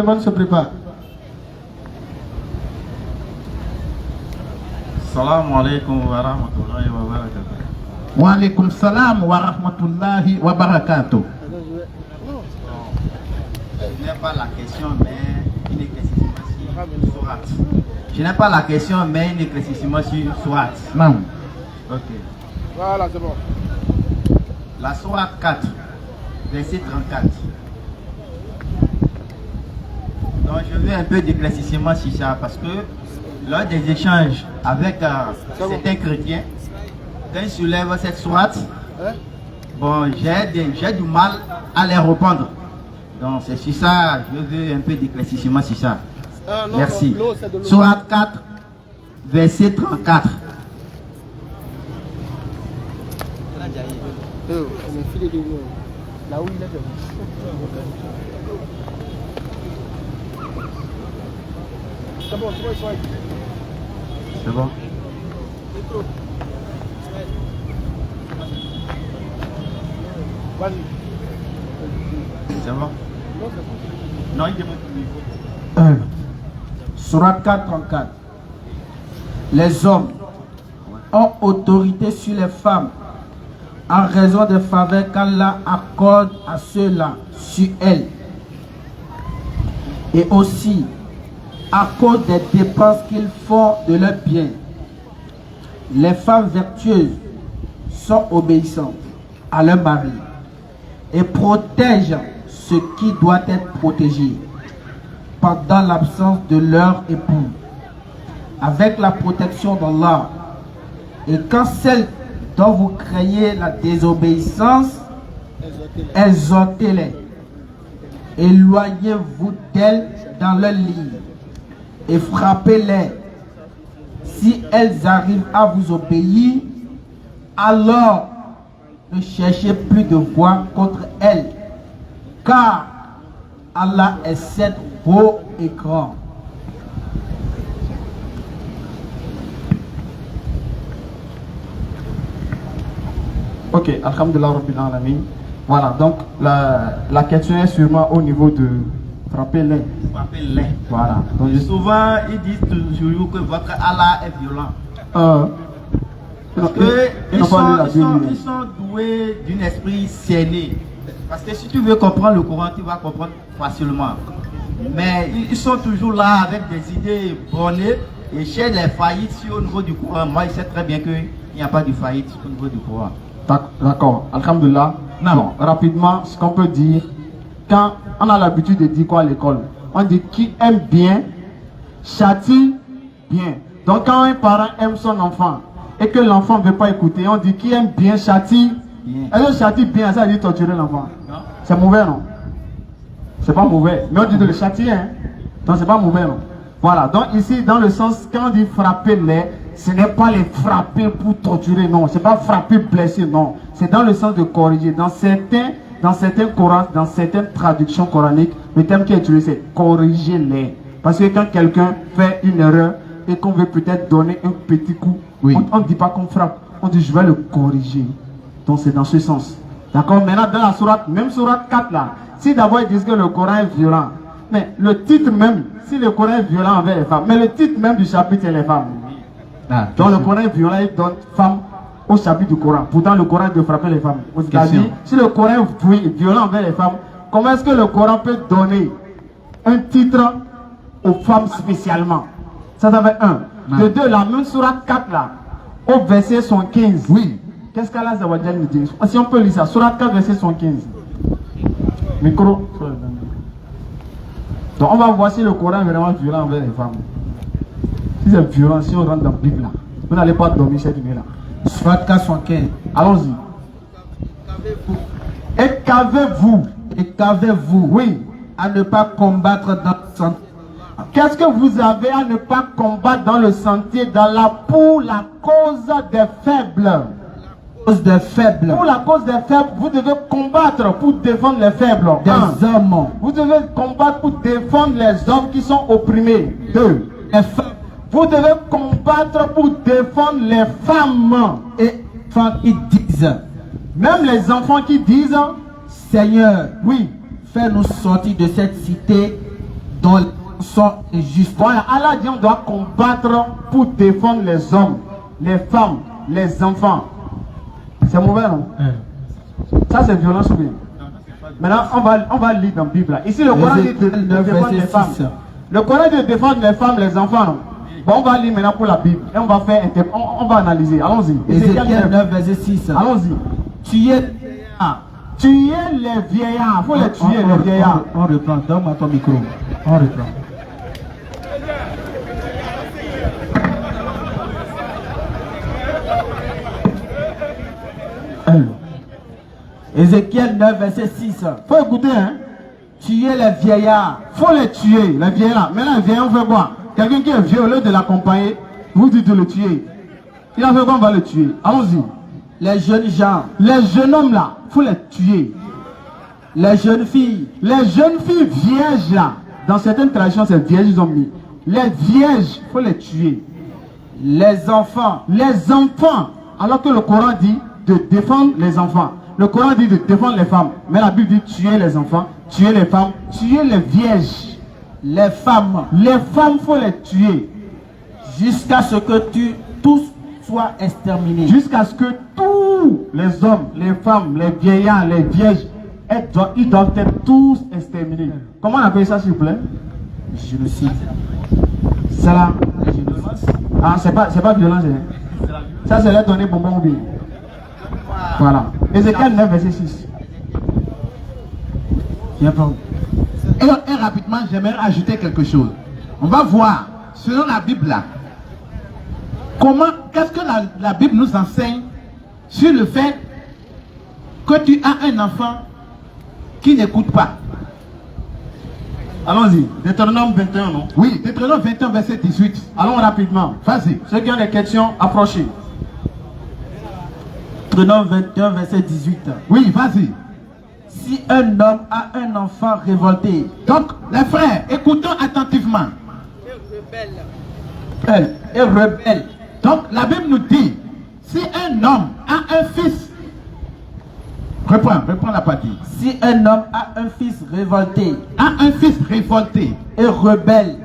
Le monde se prépare. Assalamu alaikum wa rahmatullahi wa barakatuh. Wa alaikum salam wa rahmatullahi wa barakatuh. Je n'ai pas la question, mais une éclaircissement sur Surat. Je n'ai pas la question, mais une éclaircissement sur Surat. Non. Ok. Voilà, c'est bon. La Surat 4, verset 34. Donc je veux un peu d'éclaircissement sur ça parce que lors des échanges avec certains chrétiens, quand ils soulèvent cette sourate, bon, j'ai du mal à les répondre. Donc c'est sur ça, je veux un peu d'éclaircissement sur ça. Non, merci. Non, Sourate 4, verset 34. Là où il est. C'est bon, c'est bon, C'est bon? Vas-y. C'est bon? Non, il demande plus. Surat 4, 34. Les hommes ont autorité sur les femmes en raison des faveurs qu'Allah accorde à ceux-là sur elles. Et aussi à cause des dépenses qu'ils font de leurs biens. Les femmes vertueuses sont obéissantes à leur mari et protègent ce qui doit être protégé pendant l'absence de leur époux, avec la protection d'Allah. Et quand celles dont vous craignez la désobéissance, exhortez-les. Éloignez-vous d'elles dans leur lit et frappez-les. Si elles arrivent à vous obéir, alors ne cherchez plus de voix contre elles, car Allah est certes beau et grand. Ok, alhamdulillah rabbil alamin. Voilà, donc la question est sûrement au niveau de frapper les. Frappez-les. Voilà. Donc, souvent, ils disent toujours que votre Allah est violent. Parce qu'ils sont doués d'un esprit cerné. Parce que si tu veux comprendre le Coran, tu vas comprendre facilement. Mais ils sont toujours là avec des idées bornées et cherchent les faillites sur au niveau du Coran. Moi, je sais très bien qu'il n'y a pas de faillite au niveau du Coran. D'accord, alhamdulillah. Non, rapidement, ce qu'on peut dire, quand on a l'habitude de dire quoi à l'école, on dit qui aime bien, châtie bien. Donc quand un parent aime son enfant et que l'enfant ne veut pas écouter, on dit qui aime bien, châtie bien. Est-ce que châtie bien, ça veut dire torturer l'enfant? C'est mauvais, non? C'est pas mauvais. Mais on dit de le châtier, hein? Donc c'est pas mauvais, non? Voilà, donc ici, dans le sens, quand on dit frapper les, ce n'est pas les frapper pour torturer, non. C'est pas frapper, blesser, non. C'est dans le sens de corriger. Dans certains Corans, dans certaines traductions coraniques, le terme qui est utilisé, c'est corriger les. Parce que quand quelqu'un fait une erreur et qu'on veut peut-être donner un petit coup, oui, on ne dit pas qu'on frappe, on dit je vais le corriger. Donc c'est dans ce sens. D'accord? Maintenant, dans la sourate, même sourate 4 là, si d'abord ils disent que le Coran est violent, mais le titre même, si le Coran est violent envers les femmes, mais le titre même du chapitre c'est les femmes. Donc le Coran est violent, il donne femme au chapitre du Coran. Pourtant le Coran de frapper les femmes. C'est-à-dire, si le Coran est violent envers les femmes, comment est-ce que le Coran peut donner un titre aux femmes spécialement? Ça fait un. De deux, la même sourate 4 là, au verset 115. Oui. Qu'est-ce qu'Allah Zawajal nous dit? Si on peut lire ça, sourate 4 verset 115. Micro. Donc on va voir si le Coran est vraiment violent envers les femmes. Si c'est violent, si on rentre dans la Bible là, vous n'allez pas dormir cette nuit-là. Soit 415. Allons-y. Et qu'avez-vous, oui, à ne pas combattre dans le sentier. Qu'est-ce que vous avez à ne pas combattre dans le sentier pour la cause des faibles? Pour la cause des faibles, vous devez combattre pour défendre les faibles. Des hommes. Vous devez combattre pour défendre les hommes qui sont opprimés. Deux. Vous devez combattre pour défendre les femmes. Et femmes qui disent, même les enfants qui disent, Seigneur, oui, fais-nous sortir de cette cité dont sont injustes. Voilà, Allah dit on doit combattre pour défendre les hommes, les femmes, les enfants. C'est mauvais, non? Ça, c'est violence ou bien? Maintenant, on va lire dans la Bible. Là. Ici, le Coran dit de défendre les femmes. Le Coran dit de défendre les femmes, les enfants. Non? Bon, on va lire maintenant pour la Bible. Et on va faire on va analyser. Allons-y. Ézéchiel 9, verset 6. Allons-y. Tuez les vieillards. Il faut les tuer, les vieillards. On reprend. Donne-moi ton micro. On reprend. Ézéchiel 9, verset 6. Faut écouter, hein. Tuez les vieillards. Faut les tuer, les vieillards. Maintenant, les vieillards, on fait quoi? Quelqu'un qui est vieux, au lieu de l'accompagner, vous dites de le tuer. Il a fait quoi? On va le tuer. Allons-y. Les jeunes gens. Les jeunes hommes là, faut les tuer. Les jeunes filles. Les jeunes filles vierges là, dans certaines traditions, c'est vierges, ils ont mis. Les vierges, faut les tuer. Les enfants. Les enfants, alors que le Coran dit de défendre les enfants. Le Coran dit de défendre les femmes. Mais la Bible dit tuer les enfants, tuer les femmes, tuer les vierges. Les femmes. Les femmes, faut les tuer. Jusqu'à ce que tous soient exterminés. Jusqu'à ce que tous les hommes, les femmes, les vieillards, les vierges, ils doivent être tous exterminés. Comment on appelle ça, s'il vous plaît? Génocide. C'est là. Ah, c'est pas violence. Hein? Ça, c'est leur donner bonbon ou bien. Voilà. Ézéchiel 9, verset 6. Et rapidement, j'aimerais ajouter quelque chose. On va voir, selon la Bible là, qu'est-ce que la Bible nous enseigne sur le fait que tu as un enfant qui n'écoute pas. Allons-y. Deutéronome 21, non? Oui, Deutéronome 21, verset 18. Allons rapidement. Vas-y. Ceux qui ont des questions, approchez. Deutéronome 21, verset 18. Oui, vas-y. Si un homme a un enfant révolté. Donc, les frères, écoutons attentivement. Et rebelle. Donc, la Bible nous dit, si un homme a un fils, reprends la partie. Si un homme a un fils révolté. A un fils révolté. Et rebelle.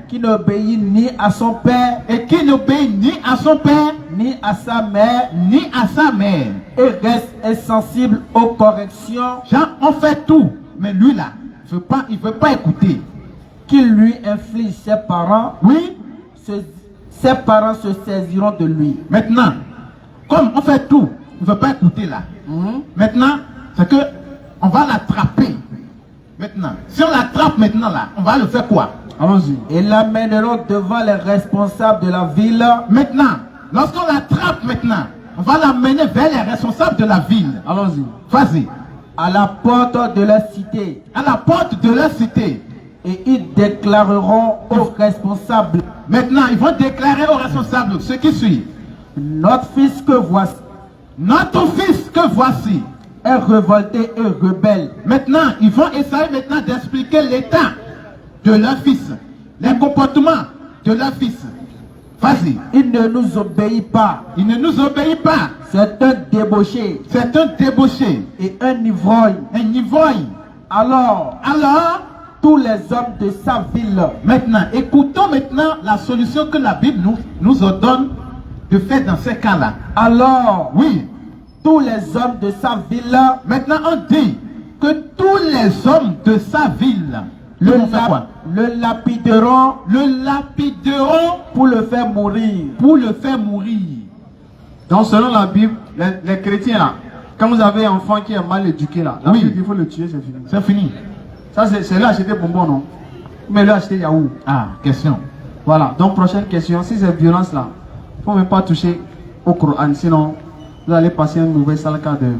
Qui n'obéit ni à son père. Et qui n'obéit ni à son père. Ni à sa mère. Ni à sa mère. Et reste insensible aux corrections. Jean, on fait tout. Mais lui là, il ne veut pas écouter. Qu'il lui inflige ses parents. Oui. Ses parents se saisiront de lui. Maintenant, comme on fait tout, il ne veut pas écouter là. Maintenant, c'est que on va l'attraper. Maintenant, si on l'attrape maintenant là, on va le faire quoi? Allons-y. Et l'amèneront devant les responsables de la ville. Maintenant, lorsqu'on l'attrape maintenant, on va l'amener vers les responsables de la ville. Allons-y. Vas-y. À la porte de la cité. À la porte de la cité. Et ils déclareront aux responsables. Maintenant, ils vont déclarer aux responsables ce qui suit. Notre fils que voici. Notre fils que voici. Est révolté et rebelle. Maintenant, ils vont essayer maintenant d'expliquer l'état de leur fils. Les comportements de leur fils. Vas-y. Il ne nous obéit pas. Il ne nous obéit pas. C'est un débauché. C'est un débauché. Et un ivrogne. Un ivrogne. Alors, tous les hommes de sa ville. Maintenant, écoutons maintenant la solution que la Bible nous ordonne de faire dans ces cas-là. Alors, oui, tous les hommes de sa ville. Maintenant, on dit que tous les hommes de sa ville le lapideront. Le lapideront pour le faire mourir. Pour le faire mourir. Donc, selon la Bible, les chrétiens là, quand vous avez un enfant qui est mal éduqué là, la Bible, il faut le tuer, c'est fini. C'est fini. Ça, c'est lui acheter bonbon, non? Mais lui acheter Yahoo. Ah, question. Voilà. Donc, prochaine question. Si c'est violence là, il ne faut même pas toucher au Coran, sinon vous allez passer un mauvais sale quart d'heure.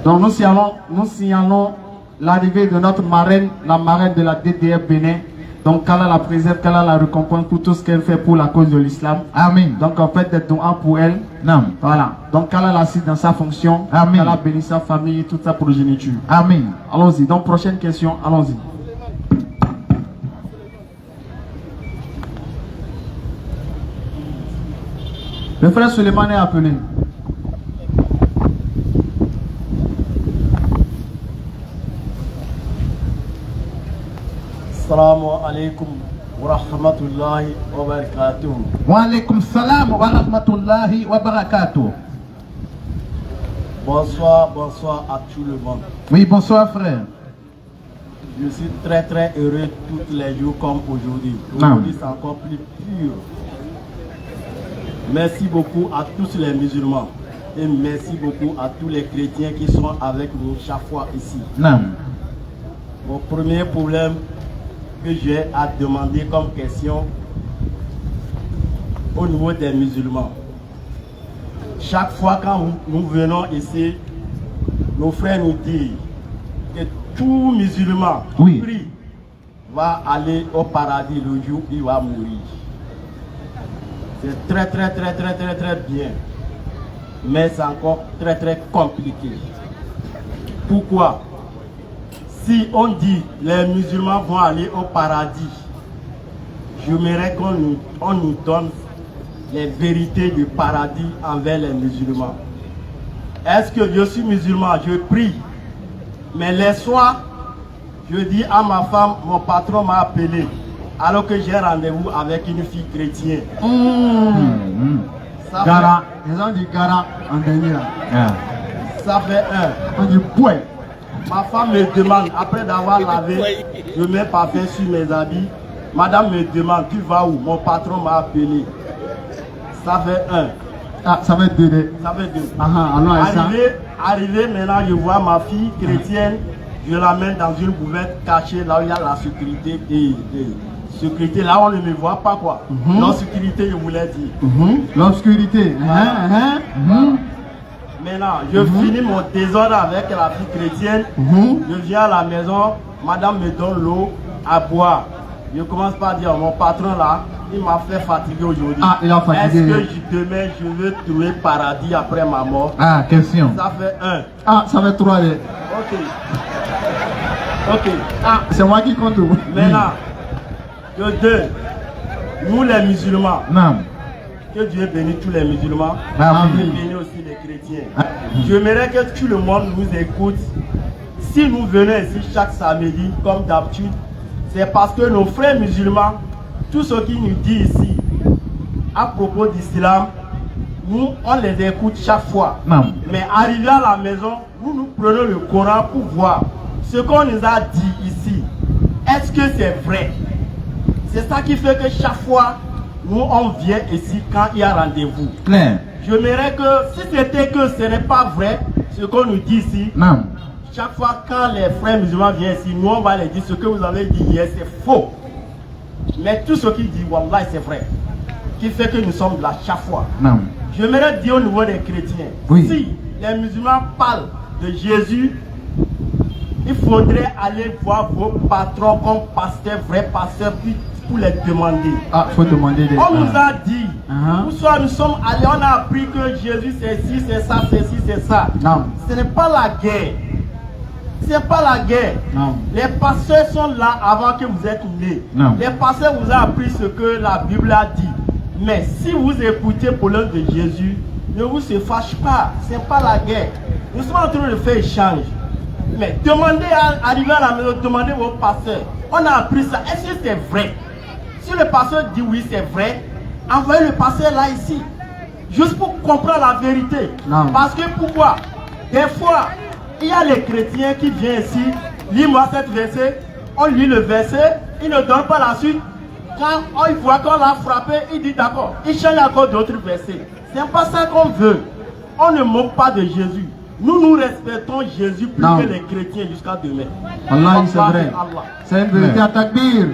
Donc, nous signalons l'arrivée de notre marraine, la marraine de la DDR Bénin. Donc, qu'Allah la préserve, qu'Allah la récompense pour tout ce qu'elle fait pour la cause de l'islam. Amen. Donc, en fait, des dons pour elle. Non. Voilà. Donc, qu'Allah l'assiste dans sa fonction. Amen. Qu'Allah bénisse sa famille et toute sa progéniture. Amen. Allons-y. Donc, prochaine question. Allons-y. Le frère Suleiman est appelé. Assalamu alaikum wa rahmatullahi wa barakatuh. Wa alaikum salam wa rahmatullahi wa barakatuh. Bonsoir, bonsoir à tout le monde. Oui, bonsoir frère. Je suis très très heureux tous les jours comme aujourd'hui. Aujourd'hui c'est encore plus pur. Merci beaucoup à tous les musulmans et merci beaucoup à tous les chrétiens qui sont avec nous chaque fois ici. Non. Mon premier problème que j'ai à demander comme question au niveau des musulmans. Chaque fois quand nous venons ici, nos frères nous disent que tout musulman qui prie va aller au paradis le jour où il va mourir. C'est très bien. Mais c'est encore très compliqué. Pourquoi? Si on dit les musulmans vont aller au paradis, j'aimerais qu'on nous donne les vérités du paradis envers les musulmans. Est-ce que je suis musulman, je prie, mais les soirs, je dis à ma femme, mon patron m'a appelé, alors que j'ai rendez-vous avec une fille chrétienne. Gara, les gens disent Gara en dernier. Ça fait un. On dit Pouet. Ma femme me demande, après d'avoir lavé, je mets parfum sur mes habits. Madame me demande, tu vas où? Mon patron m'a appelé. Ça fait un. Ah, ça va être deux. Ça fait deux. Arrivé, maintenant, je vois ma fille chrétienne, je l'amène dans une bouvette cachée, là où il y a la sécurité. Sécurité, là on ne me voit pas quoi. L'obscurité, je voulais dire. L'obscurité. Maintenant, je finis mon désordre avec la fille chrétienne. Je viens à la maison, madame me donne l'eau à boire. Je commence par dire, mon patron là, il m'a fait fatiguer aujourd'hui. Ah, il a fatigué. Est-ce que demain je veux trouver paradis après ma mort? Ah, question. Ça fait un. Ah, ça fait trois. Ok. Ah, c'est moi qui compte. Maintenant, de deux, nous les musulmans. Non. Que Dieu bénisse tous les musulmans. Dieu bénisse aussi les chrétiens. J'aimerais que tout le monde nous écoute. Si nous venons ici chaque samedi, comme d'habitude, c'est parce que nos frères musulmans, tout ce qu'ils nous disent ici, à propos d'islam, nous, on les écoute chaque fois. Non. Mais arrivé à la maison, nous prenons le Coran pour voir ce qu'on nous a dit ici. Est-ce que c'est vrai? C'est ça qui fait que chaque fois, nous, on vient ici quand il y a rendez-vous. J'aimerais que, si c'était que ce n'est pas vrai, ce qu'on nous dit ici, non. Chaque fois quand les frères musulmans viennent ici, nous, on va les dire ce que vous avez dit hier, c'est faux. Mais tout ce qu'ils disent, wallah, c'est vrai. Qui fait que nous sommes là chaque fois. Non. J'aimerais dire au niveau des chrétiens, si les musulmans parlent de Jésus, il faudrait aller voir vos patrons comme pasteur, vrai pasteur, puis pour les demander. Ah, il faut demander. On nous a dit, ou soit nous sommes allés, on a appris que Jésus c'est ci, c'est ça, c'est ci, c'est ça. Non. Ce n'est pas la guerre. Ce n'est pas la guerre. Non. Les pasteurs sont là avant que vous êtes nés. Non. Les pasteurs vous ont appris ce que la Bible a dit. Mais si vous écoutez pour l'œuvre de Jésus, ne vous se fâche pas. Ce n'est pas la guerre. Nous sommes en train de faire échange. Mais demandez à arriver à la maison, demandez vos pasteurs. On a appris ça. Est-ce que c'est vrai? Si le pasteur dit oui, c'est vrai, envoyez le pasteur là ici. Juste pour comprendre la vérité. Non. Parce que pourquoi? Des fois, il y a les chrétiens qui viennent ici, lis-moi cette verset, on lit le verset, il ne donne pas la suite. Quand il voit qu'on l'a frappé, il dit d'accord, il change encore d'autres versets. C'est pas ça qu'on veut. On ne moque pas de Jésus. Nous respectons Jésus plus que les chrétiens jusqu'à demain. Allah, c'est vrai. C'est une vérité à takbir.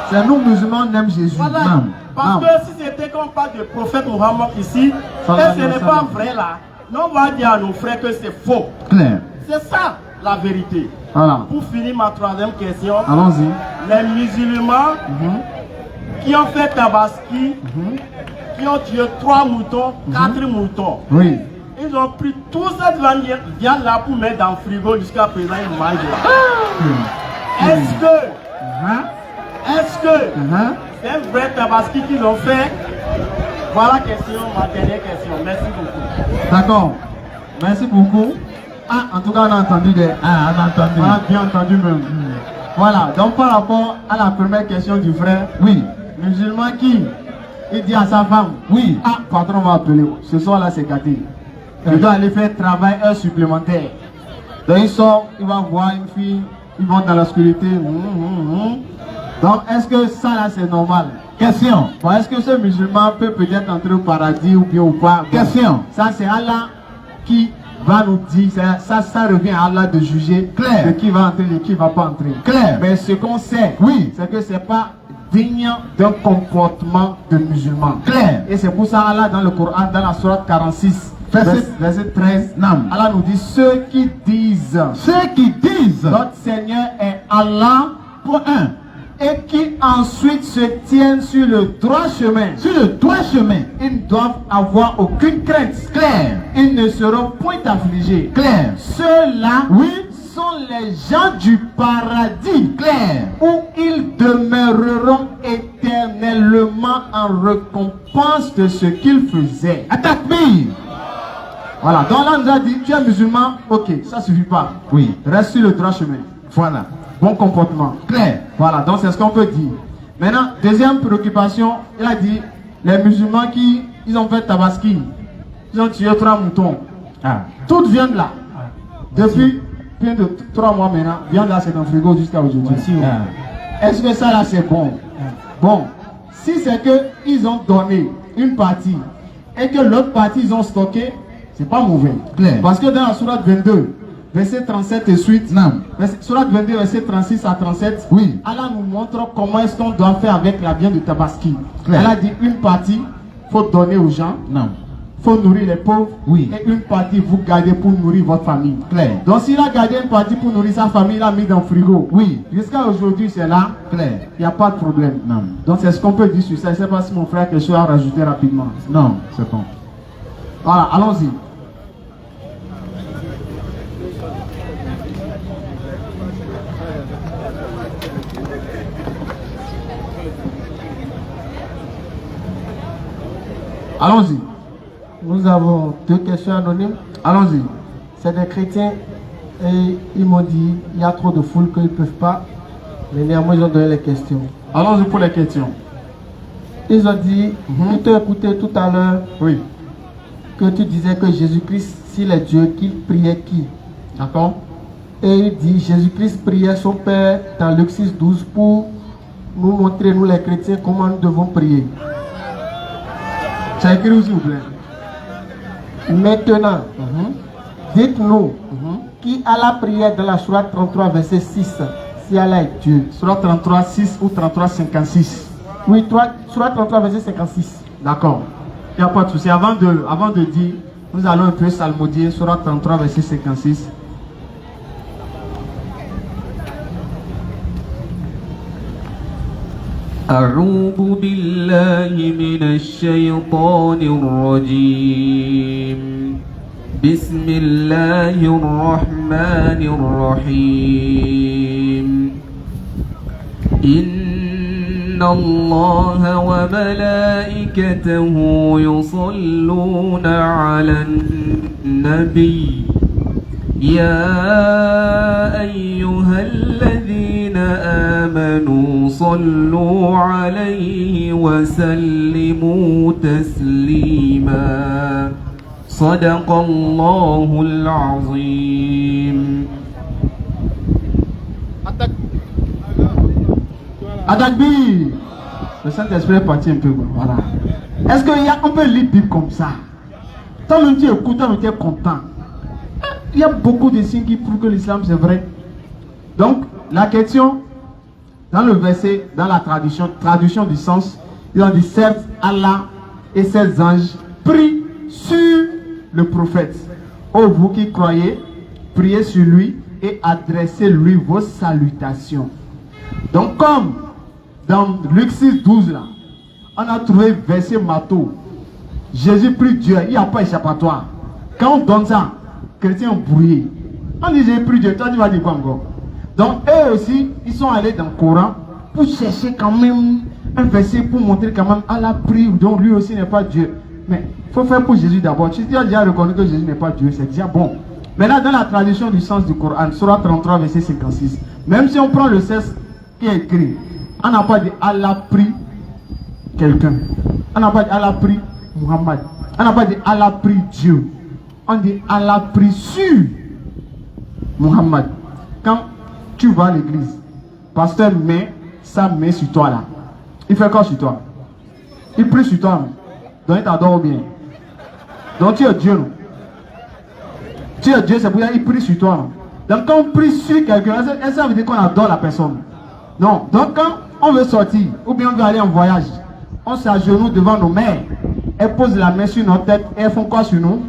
C'est nous musulmans qui aiment Jésus. Voilà. Parce que si c'était qu'on parle du prophète Mohammed ici, et ce n'est pas vrai là, nous on va dire à nos frères que c'est faux. C'est ça la vérité. Voilà. Pour finir ma troisième question, allons-y. Les musulmans qui ont fait Tabaski, qui ont tué 3 moutons, 4 moutons. Oui. Ils ont pris toute cette viande là pour mettre dans le frigo jusqu'à présent, ils mangent là. Est-ce que c'est un vrai Tabaski qu'ils ont fait? Voilà ma dernière question. Merci beaucoup. D'accord. Merci beaucoup. Ah, en tout cas, on a entendu des... Ah, on a entendu. On a bien entendu même. Voilà, donc par rapport à la première question du frère, Oui. musulman qui il dit à sa femme, Oui. ah, patron m'a appelé, ce soir là c'est gâté. Je dois aller faire travail heure supplémentaire. Donc il sort, il va voir une fille, ils vont dans l'obscurité. Donc est-ce que ça là c'est normal? Question. Bon, est-ce que ce musulman peut peut-être entrer au paradis ou bien ou pas? Bon, Question. ça c'est Allah qui va nous dire, ça revient à Allah de juger Clair. de qui va entrer et qui ne va pas entrer. Clair. Mais ce qu'on sait, Oui. c'est que ce n'est pas digne d'un comportement de musulman. Clair. Et c'est pour ça Allah dans le Coran, dans la sourate 46, verset 13, Nam. Allah nous dit ceux qui disent Ceux qui disent notre Seigneur est Allah pour un, et qui ensuite se tiennent sur le droit chemin, sur le droit chemin, ils ne doivent avoir aucune crainte. clair, Ils ne seront point affligés. clair, Ceux-là, oui, sont les gens du paradis, clair, où ils demeureront éternellement en récompense de ce qu'ils faisaient. attaque bille. Voilà, donc là on nous a dit, tu es musulman, ok, ça suffit pas. Oui, Reste sur le droit chemin. voilà, Bon comportement. clair, Voilà, donc c'est ce qu'on peut dire. Maintenant, deuxième préoccupation, il a dit, les musulmans qui, ils ont fait tabaski, ils ont tué 3 moutons. ah, Toute viande là, depuis plus de 3 mois maintenant, viande là c'est dans le frigo jusqu'à aujourd'hui. ah, Est-ce que ça là c'est bon? Bon, si c'est que ils ont donné une partie et que l'autre partie ils ont stocké, c'est pas mauvais. Clair. Parce que dans la sourate 22, verset 37 et suite, non, sourate 22, verset 36 à 37, oui, Allah nous montre comment est-ce qu'on doit faire avec la viande de tabaski. Clair. Elle a dit une partie, faut donner aux gens, non, faut nourrir les pauvres, Oui. et une partie vous gardez pour nourrir votre famille. clair, Donc s'il a gardé une partie pour nourrir sa famille, il a mis dans le frigo. oui, Jusqu'à aujourd'hui, c'est là, clair, il n'y a pas de problème. non, Donc c'est ce qu'on peut dire sur ça. Je ne sais pas si mon frère a quelque chose à rajouter rapidement. non, c'est bon. Voilà, allons-y. Allons-y. Nous avons 2 questions anonymes. Allons-y. C'est des chrétiens et ils m'ont dit il y a trop de foule qu'ils ne peuvent pas. Mais néanmoins, ils ont donné les questions. Allons-y pour les questions. Ils ont dit, ils t'ont écouté tout à l'heure Oui. que tu disais que Jésus-Christ, s'il est Dieu, qu'il priait qui? D'accord. Et il dit, Jésus-Christ priait son Père dans Luc 6,12 pour nous montrer, nous les chrétiens, comment nous devons prier. C'est écrit où, s'il vous plaît? Maintenant, dites-nous, qui a la prière dans la sourate 33, verset 6, si Allah est Dieu? Sur 33, 6 ou 33, 56. Oui, sourate 33, verset 56. D'accord. Il n'y a pas de souci. Avant de dire, nous allons un peu salmodier sur 33, verset 56. أعوذ بالله من الشيطان الرجيم بسم الله الرحمن الرحيم إن الله وملائكته يصلون على النبي يا أيها الذين آمنوا صلوا عليه وسلموا تسليما صدق الله العظيم. Adagbi. Le Saint-Esprit est parti un peu. Voilà. Est-ce qu'on peut lire Bible comme ça? Toi-même tu écoutes, toi-même tu es content. Il y a beaucoup de signes qui prouvent que l'islam c'est vrai. Donc, la question, dans le verset, dans la traduction du sens, ils ont dit certes, Allah et ses anges prient sur le prophète. Ô vous qui croyez, priez sur lui et adressez-lui vos salutations. Donc, comme dans Luc 6, 12 là, on a trouvé verset Matthieu. Jésus prie Dieu, il n'y a pas échappatoire. Quand on donne ça, chrétiens brouillés. On dit j'ai pris Dieu, toi tu vas dire quoi encore? Donc eux aussi, ils sont allés dans le Coran pour chercher quand même un verset pour montrer quand même Allah prie, donc lui aussi n'est pas Dieu. Mais il faut faire pour Jésus d'abord. Si tu as déjà reconnu que Jésus n'est pas Dieu, c'est déjà bon. Maintenant dans la tradition du sens du Coran, Surah 33, verset 56, Même si on prend le texte qui est écrit, on n'a pas dit Allah prie quelqu'un. On n'a pas dit Allah prie Muhammad. On n'a pas dit Allah prie Dieu. On dit Allah prie sur Muhammad. Quand tu vas à l'église, pasteur met sa main sur toi là. Il fait quoi sur toi? Il prie sur toi. Donc il t'adore bien. Donc tu es Dieu. Non? Tu es Dieu, c'est pour ça qu'il prie sur toi. Non? Donc quand on prie sur quelqu'un, ça veut dire qu'on adore la personne. Non. Donc quand on veut sortir, ou bien on veut aller en voyage, on s'agenouille devant nos mères. Elles posent la main sur notre tête. Elles font quoi sur nous?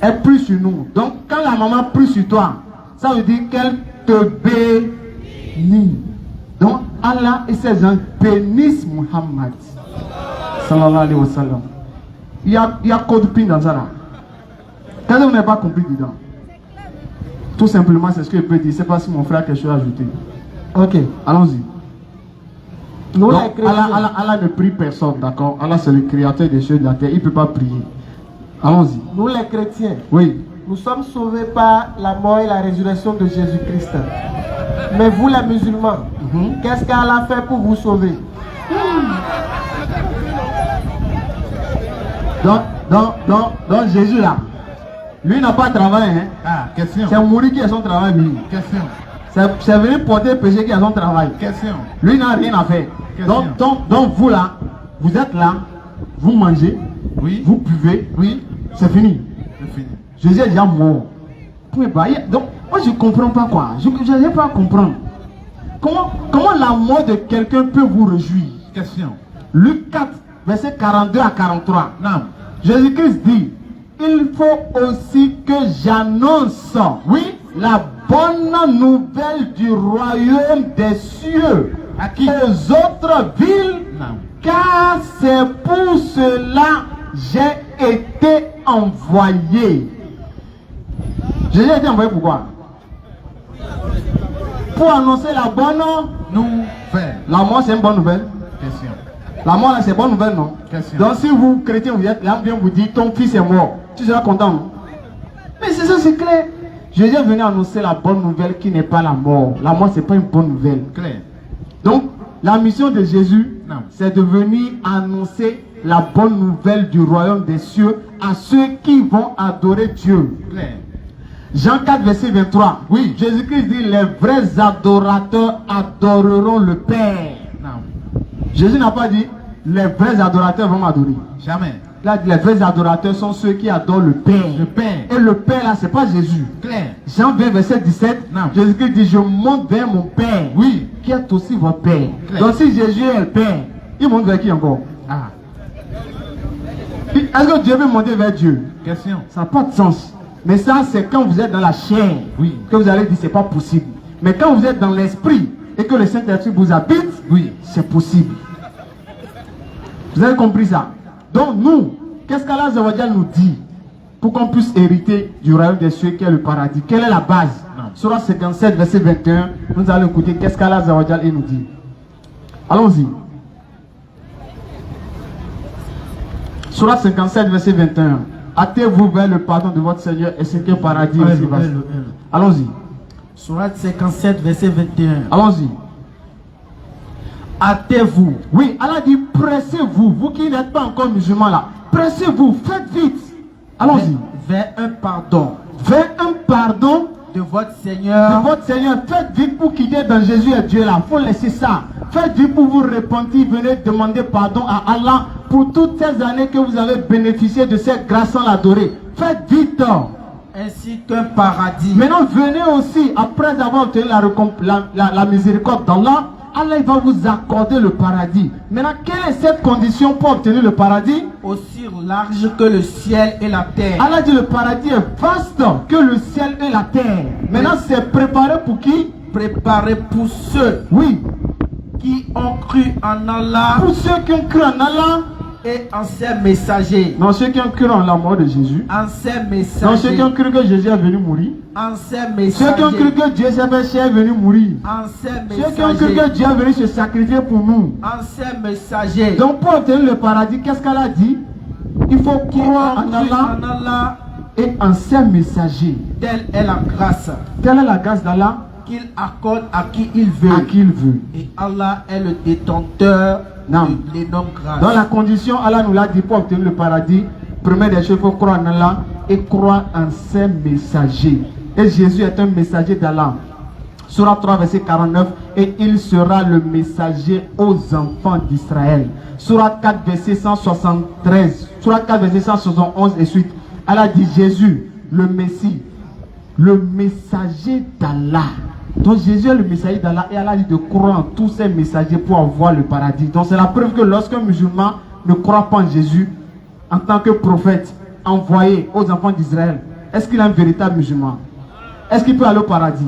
Elles prient sur nous. Donc quand la maman prie sur toi, ça veut dire qu'elle te bénit. Donc Allah et ses anges bénissent Muhammad. Sallallahu alayhi wa sallam. Il y a code pin dans ça là. Quand vous n'avez pas compris dedans. Tout simplement, c'est ce que je peux dire. Je ne sais pas si mon frère a quelque chose à ajouter. Ok, allons-y. Donc, Allah ne prie personne, d'accord? Allah c'est le créateur des cieux et de la terre. Il ne peut pas prier. Allons-y. Nous les chrétiens, oui, nous sommes sauvés par la mort et la résurrection de Jésus-Christ. Mais vous les musulmans, qu'est-ce qu'Allah fait pour vous sauver? Donc Jésus là, lui n'a pas travaillé. Hein? Ah, question. C'est mourir qui est son travail, lui. Question. C'est venir porter le péché qui est son travail. Question. Lui n'a rien à faire. Donc vous là, vous êtes là, vous mangez, oui, vous buvez, oui, c'est fini. c'est fini. Jésus est déjà mort. Donc moi je ne comprends pas quoi. Je n'arrive pas à comprendre. Comment la mort de quelqu'un peut vous réjouir? Question. Luc 4, verset 42 à 43. Non. Jésus-Christ dit, il faut aussi que j'annonce, oui, la bonne nouvelle du royaume des cieux à qui? aux autres villes, Non. car c'est pour cela j'ai été envoyé. Jésus a été envoyé pourquoi? Pour annoncer la bonne nouvelle. La mort c'est une bonne nouvelle. Question. La mort là c'est bonne nouvelle, non? Question. Donc si vous chrétiens vous êtes là, bien vous dites ton fils est mort, tu seras content, non? Mais c'est ça, c'est clair. Jésus est venu annoncer la bonne nouvelle qui n'est pas la mort. La mort c'est pas une bonne nouvelle. Clair. Donc la mission de Jésus, c'est de venir annoncer la bonne nouvelle du royaume des cieux à ceux qui vont adorer Dieu. Clair. Jean 4 verset 23. Oui. Jésus-Christ dit les vrais adorateurs adoreront le Père. Non. Jésus n'a pas dit les vrais adorateurs vont m'adorer. Jamais. Là, les vrais adorateurs sont ceux qui adorent le Père. Le Père. Et le Père là, c'est pas Jésus. Clair. Jean 20 verset 17. Non. Jésus-Christ dit je monte vers mon Père. Oui. Qui est aussi votre Père. Clair. Donc si Jésus est le Père, il monte vers qui encore? Ah. Est-ce que Dieu veut monter vers Dieu? Question. Ça n'a pas de sens. Mais ça, c'est quand vous êtes dans la chair, oui, que vous allez dire c'est pas possible. Mais quand vous êtes dans l'esprit et que le Saint-Esprit vous habite, oui, c'est possible. Vous avez compris ça? Donc nous, qu'est-ce qu'Allah Zawajal nous dit pour qu'on puisse hériter du royaume des cieux qui est le paradis? Quelle est la base? Surah 57, verset 21, nous allons écouter qu'est-ce qu'Allah Zawajal nous dit. Allons-y. Surah 57, verset 21. Hâtez-vous vers le pardon de votre Seigneur et ce qui est paradis aussi vaste. Allons-y. Surah 57, verset 21. Allons-y. Hâtez-vous. Oui, Allah dit pressez-vous. Vous qui n'êtes pas encore musulmans là, pressez-vous, faites vite. Allons-y. Vers un pardon. Vers un pardon de votre Seigneur. De votre Seigneur. Faites vite pour quitter dans Jésus et Dieu là. Il faut laisser ça. Faites vite pour vous repentir. Venez demander pardon à Allah pour toutes ces années que vous avez bénéficié de cette grâce sans l'adorer. Faites vite. Ainsi qu'un paradis. Maintenant, venez aussi, après avoir obtenu la miséricorde d'Allah, Allah il va vous accorder le paradis. Maintenant, quelle est cette condition pour obtenir le paradis? Aussi large que le ciel et la terre. Allah dit le paradis est vaste que le ciel et la terre. Maintenant, c'est préparé pour qui? Préparé pour ceux, oui, qui ont cru en Allah. Pour ceux qui ont cru en Allah et en ses messagers. Non, ceux qui ont cru en la mort de Jésus. En ses messagers. Non, ceux qui ont cru que Jésus est venu mourir. En ses messagers. Ceux qui ont cru que Dieu s'est fait chair est venu mourir. En ses messagers. Ceux qui ont cru que Dieu est venu se sacrifier pour nous. En ses messagers. Donc pour obtenir le paradis, qu'est-ce qu'elle a dit? Il faut croire en Allah et en ses messagers. Telle est la grâce. Telle est la grâce d'Allah. qu'il accorde à qui il veut. À qui il veut. Et Allah est le détenteur Non. de l'énorme grâce. Dans la condition, Allah nous l'a dit pour obtenir le paradis, premier des choses, il faut croire en Allah et croire en ses messagers. Et Jésus est un messager d'Allah. Surah 3, verset 49, et il sera le messager aux enfants d'Israël. Surah 4, verset 173, Surah 4, verset 171 et suite. Allah dit Jésus, le Messie, le messager d'Allah. Donc Jésus est le messager d'Allah et Allah dit de croire en tous ces messagers pour avoir le paradis. Donc c'est la preuve que lorsqu'un musulman ne croit pas en Jésus en tant que prophète envoyé aux enfants d'Israël, est-ce qu'il est un véritable musulman? Est-ce qu'il peut aller au paradis?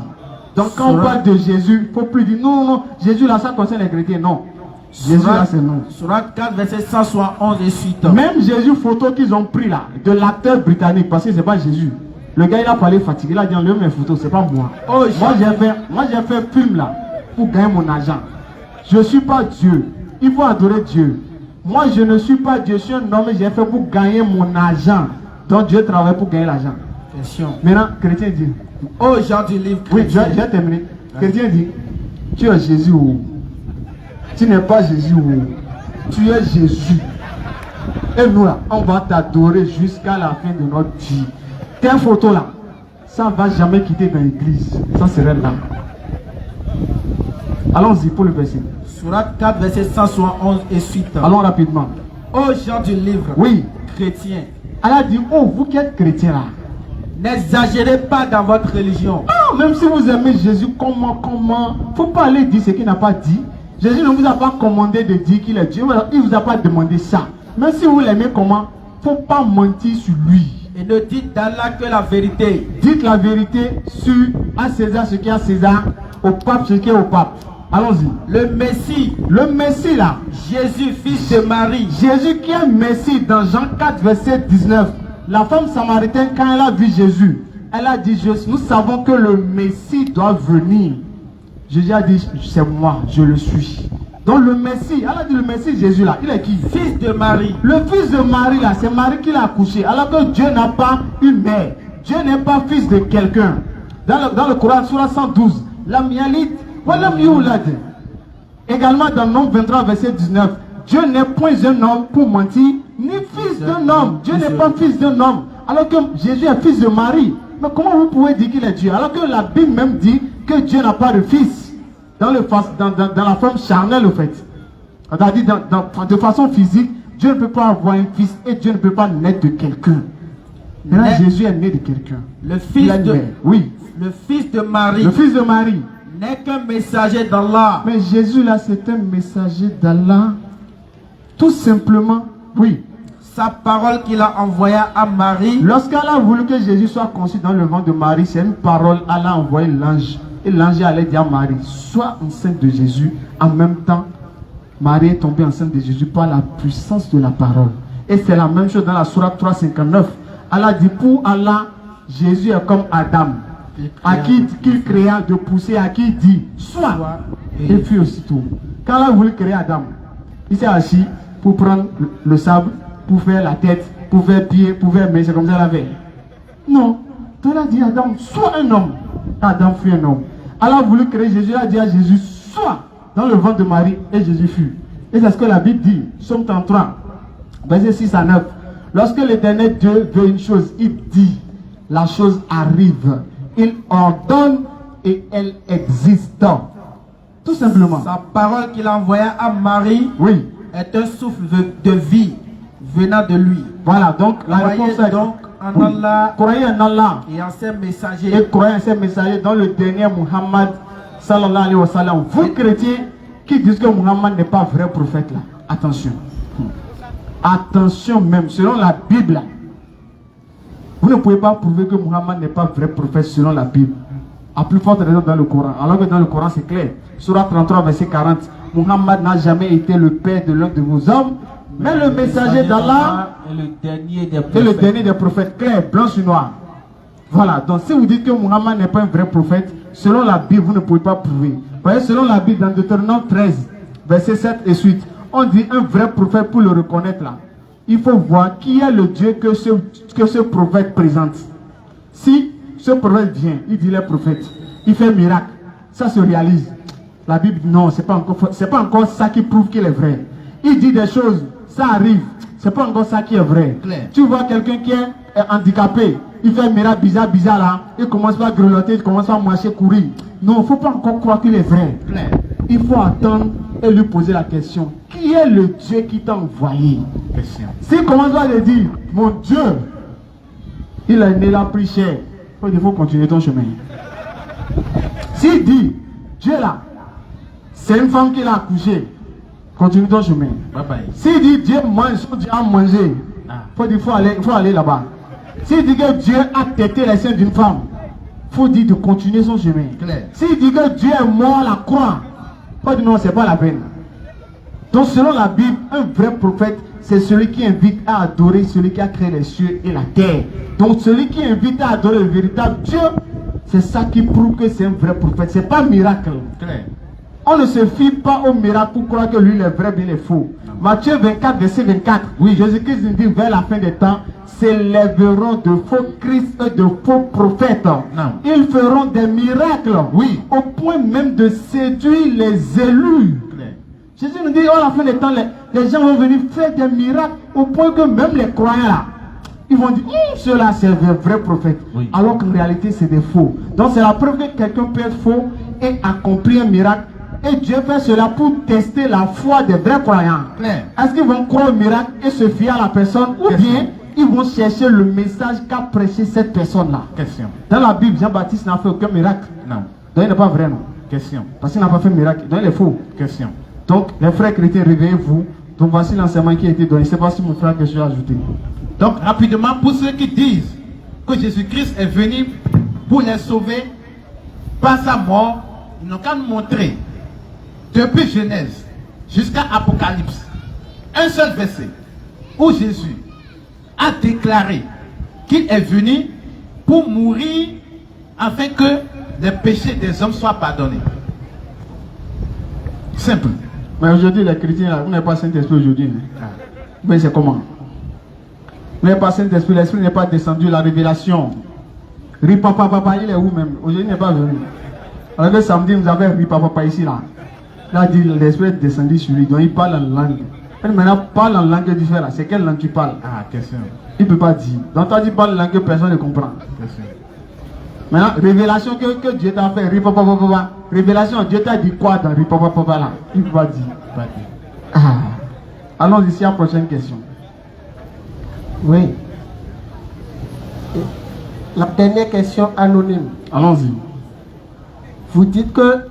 Donc quand on parle de Jésus, il ne faut plus dire non, non, Jésus là ça concerne les chrétiens, non. Jésus là c'est non. Surah 4, verset 171 et suite. Même Jésus photo qu'ils ont pris là, de l'acteur britannique, parce que c'est pas Jésus. Le gars il a parlé fatigué, il a dit enlève mes photos, c'est pas moi. Oh, moi j'ai fait film là pour gagner mon argent. Je ne suis pas Dieu. Il faut adorer Dieu. Moi je ne suis pas Dieu, je suis un homme, j'ai fait pour gagner mon argent. Donc Dieu travaille pour gagner l'argent. Question. Maintenant, chrétien dit. Oh, Jean du livre. Oui, j'ai terminé. Chrétien dit, tu es Jésus ou tu n'es pas Jésus ou tu es Jésus. Et nous là, on va t'adorer jusqu'à la fin de notre vie. Tes photos là, ça ne va jamais quitter dans l'église. Ça serait là. Allons-y pour le verset. Surah 4, verset 171 et suite. Allons rapidement. Oh, Jean du livre. Oui. Chrétien. Allah dit, oh, vous qui êtes chrétien là. N'exagérez pas dans votre religion. Oh, même si vous aimez Jésus, comment faut pas aller dire ce qu'il n'a pas dit. Jésus ne vous a pas commandé de dire qu'il est Dieu. Il ne vous a pas demandé ça. Même si vous l'aimez comment, faut pas mentir sur lui. Et ne dites d'Allah que la vérité. Dites la vérité sur à César ce qui est à César, au pape ce qui est au pape. Allons-y. Le Messie là. Jésus, fils de Marie. Jésus qui est Messie dans Jean 4, verset 19. La femme samaritaine, quand elle a vu Jésus, elle a dit, nous savons que le Messie doit venir. Jésus a dit, c'est moi, je le suis. Donc le Messie, elle a dit le Messie Jésus là, il est qui? Fils de Marie. Le fils de Marie là, c'est Marie qui l'a accouché. Alors que Dieu n'a pas une mère. Dieu n'est pas fils de quelqu'un. Dans le Coran, Surah 112, Lam Yalid wa Lam Yulad. Également dans Nombre 23, verset 19, Dieu n'est point un homme pour mentir, ni fils d'un homme. Dieu n'est pas fils d'un homme. Alors que Jésus est fils de Marie. Mais comment vous pouvez dire qu'il est Dieu? Alors que la Bible même dit que Dieu n'a pas de fils. Dans la forme charnelle, au fait. C'est-à-dire, de façon physique, Dieu ne peut pas avoir un fils et Dieu ne peut pas naître de quelqu'un. Maintenant, Jésus est né de quelqu'un. Le fils de... Oui. Le fils de Marie. Le fils de Marie. N'est qu'un messager d'Allah. Mais Jésus, là, c'est un messager d'Allah. Tout simplement, oui. Sa parole qu'il a envoyée à Marie. Lorsqu'elle a voulu que Jésus soit conçu dans le ventre de Marie, c'est une parole, elle a envoyé l'ange. Et l'ange allait dire à Marie, sois enceinte de Jésus. En même temps, Marie est tombée enceinte de Jésus par la puissance de la parole. Et c'est la même chose dans la Surah 3:59. Allah dit, pour Allah, Jésus est comme Adam, à qui qu'il créa de pousser, à qui il dit, sois. Et puis aussitôt. Quand Allah voulait créer Adam, il s'est assis pour prendre le sable, pour faire la tête, pour faire pied, pour faire main, c'est comme ça la veille. Non. Donc il a dit à Adam, sois un homme. Adam fut un homme. Allah a voulu créer Jésus, il a dit à Jésus, sois dans le ventre de Marie, et Jésus fut. Et c'est ce que la Bible dit, Psaume 33, verset 6 à 9. Lorsque l'Éternel Dieu veut une chose, il dit, la chose arrive. Il ordonne et elle existe. Tout simplement. Sa parole qu'il a envoyée à Marie, oui, est un souffle de vie venant de lui. Voilà, donc la réponse est donc en Allah, croyez en Allah et en ses messagers. Et croyez en ses messagers dans le dernier Muhammad sallallahu alayhi wa sallam. Vous chrétiens qui disent que Muhammad n'est pas vrai prophète là, attention. Attention même, selon la Bible, vous ne pouvez pas prouver que Muhammad n'est pas vrai prophète selon la Bible. À plus forte raison dans le Coran. Alors que dans le Coran c'est clair. Surah 33 verset 40. Muhammad n'a jamais été le père de l'un de vos hommes, mais le messager d'Allah est le dernier des prophètes. Et le dernier des prophètes, clair, blanc sur noir. Voilà, donc si vous dites que Muhammad n'est pas un vrai prophète, selon la Bible, vous ne pouvez pas prouver. Vous voyez, selon la Bible, dans Deutéronome 13, verset 7 et suite, on dit un vrai prophète pour le reconnaître là. Il faut voir qui est le Dieu que ce prophète présente. Si ce prophète vient, il dit les prophètes, il fait miracle, ça se réalise. La Bible, non, c'est pas encore ça qui prouve qu'il est vrai. Il dit des choses, ça arrive, c'est pas encore ça qui est vrai. Claire. Tu vois quelqu'un qui est handicapé, il fait un miracle bizarre là, il commence pas à grelotter, il commence pas à marcher, courir. Non, il ne faut pas encore croire qu'il est vrai. Claire. Il faut attendre et lui poser la question. Qui est le Dieu qui t'a envoyé? Question. S'il commence à le dire, mon Dieu, il est né là, pris cher, il faut continuer ton chemin. S'il dit, Dieu là, c'est une femme qui l'a accouché, continue ton chemin. Bye bye. S'il dit, Dieu mange, son Dieu a mangé, il faut aller là-bas. S'il dit que Dieu a tété les seins d'une femme, il faut dire de continuer son chemin. Claire. S'il dit que Dieu est mort à la croix, il faut dire non, c'est pas la peine. Donc selon la Bible, un vrai prophète, c'est celui qui invite à adorer celui qui a créé les cieux et la terre. Donc celui qui invite à adorer le véritable Dieu, c'est ça qui prouve que c'est un vrai prophète. C'est pas miracle. Claire. On ne se fie pas au miracle pour croire que lui il est vrai, bien il est faux. Matthieu 24, verset 24. Oui, Jésus-Christ nous dit vers la fin des temps, s'élèveront de faux Christ et de faux prophètes. Non. Ils feront des miracles. Oui. Au point même de séduire les élus. Claire. Jésus nous dit, à la fin des temps, les gens vont venir faire des miracles au point que même les croyants là, ils vont dire, ceux-là c'est un vrai prophète. Oui. Alors qu'en réalité c'est des faux. Donc c'est la preuve que quelqu'un peut être faux et accomplir un miracle. Et Dieu fait cela pour tester la foi des vrais croyants. Est-ce qu'ils vont croire au miracle et se fier à la personne ou bien ils vont chercher le message qu'a prêché cette personne-là? Question. Dans la Bible, Jean-Baptiste n'a fait aucun miracle. Non. Donc il n'est pas vrai, non? Question. Parce qu'il n'a pas fait miracle. Donc il est faux. Question. Donc les frères chrétiens, réveillez-vous. Donc voici l'enseignement qui a été donné. Je ne sais pas si mon frère a quelque chose à ajouter. Donc rapidement, pour ceux qui disent que Jésus-Christ est venu pour les sauver par sa mort, ils n'ont qu'à nous montrer depuis Genèse jusqu'à Apocalypse un seul verset où Jésus a déclaré qu'il est venu pour mourir afin que les péchés des hommes soient pardonnés. Simple. Mais aujourd'hui, les chrétiens, là, vous n'avez pas Saint-Esprit aujourd'hui. Mais c'est comment? Vous n'avez pas Saint-Esprit, l'Esprit n'est pas descendu, la révélation. Ripapapa, il est où même? Aujourd'hui, il n'est pas venu. Alors que samedi, vous avez Ripapapa ici, là. Là, dit l'Esprit est descendu sur lui, donc il parle en langue. Et maintenant, parle en langue différente. C'est quelle langue tu parles? Ah, question. Il ne peut pas dire. Donc, toi, tu parles en langue que personne ne comprend. Question. Maintenant, révélation que Dieu t'a fait, Ripapapa. Révélation, Dieu t'a dit quoi dans Ripapapa là? Il ne peut pas dire. Ah. Allons ici à la prochaine question. Oui. La dernière question anonyme. Allons-y. Vous dites que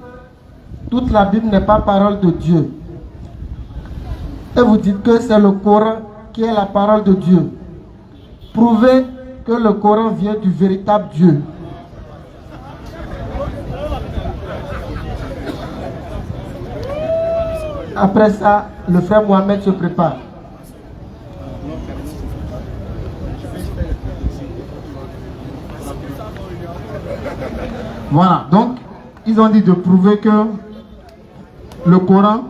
toute la Bible n'est pas parole de Dieu. Et vous dites que c'est le Coran qui est la parole de Dieu. Prouvez que le Coran vient du véritable Dieu. Après ça, le frère Mohamed se prépare. Voilà, donc ils ont dit de prouver que le Coran,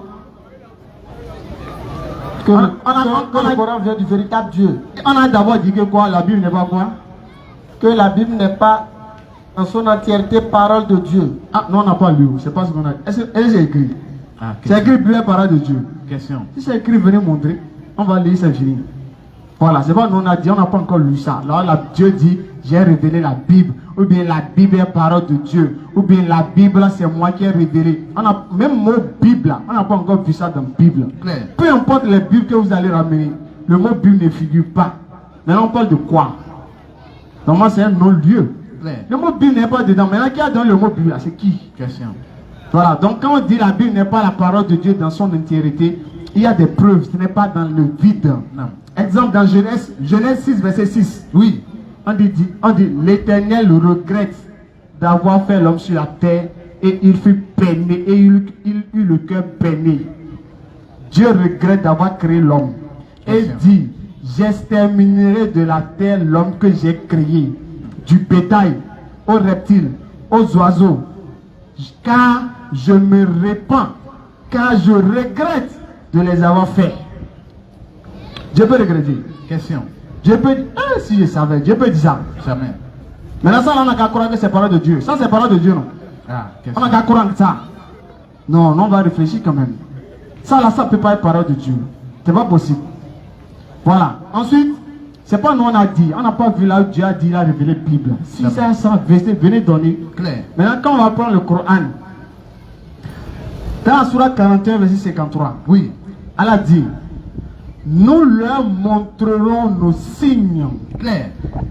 le Coran vient du véritable Dieu. On a d'abord dit que quoi? La Bible n'est pas quoi? Que la Bible n'est pas en son entièreté parole de Dieu. Ah non, on n'a pas lu, c'est pas ce qu'on a dit. Est-ce que c'est écrit? Ah, c'est écrit la parole de Dieu. Question. Si c'est écrit, venez montrer. On va lire, c'est fini. Voilà, c'est pas nous on a dit, on n'a pas encore lu ça. Là, Dieu dit, j'ai révélé la Bible. Ou bien la Bible est parole de Dieu. Ou bien la Bible, c'est moi qui ai révélé. On a même mot Bible, on n'a pas encore vu ça dans la Bible. Claire. Peu importe les Bibles que vous allez ramener, le mot Bible ne figure pas. Maintenant, on parle de quoi? Normalement, c'est un non-lieu. Le mot Bible n'est pas dedans. Maintenant, qui a donné le mot Bible? C'est qui? Question. Voilà, donc quand on dit la Bible n'est pas la parole de Dieu dans son entièreté, il y a des preuves, ce n'est pas dans le vide. Non. Exemple dans Genèse 6, verset 6. Oui, on dit l'Éternel regrette d'avoir fait l'homme sur la terre et il fut peiné, et il eut le cœur peiné. Dieu regrette d'avoir créé l'homme et dit, j'exterminerai de la terre l'homme que j'ai créé, du bétail, aux reptiles, aux oiseaux, car je me répands, car je regrette de les avoir faits. Dieu peut regretter. Question. Dieu peut dire, ah, si je savais, Dieu peut dire ça. Jamais. Maintenant, ça, on n'a qu'à croire que c'est parole de Dieu. Ça, c'est parole de Dieu, non? On a qu'à Coran que ça. Non, on va réfléchir quand même. Ça là, ça peut pas être parole de Dieu. C'est pas possible. Voilà. Ensuite, c'est pas nous on a dit. On n'a pas vu là où Dieu a dit, il a révélé la Bible. Si c'est ça, venez donner. Clair. Maintenant, quand on va prendre le Coran, dans la Sourate 41, verset 53, oui, elle a dit, nous leur montrerons nos signes clair,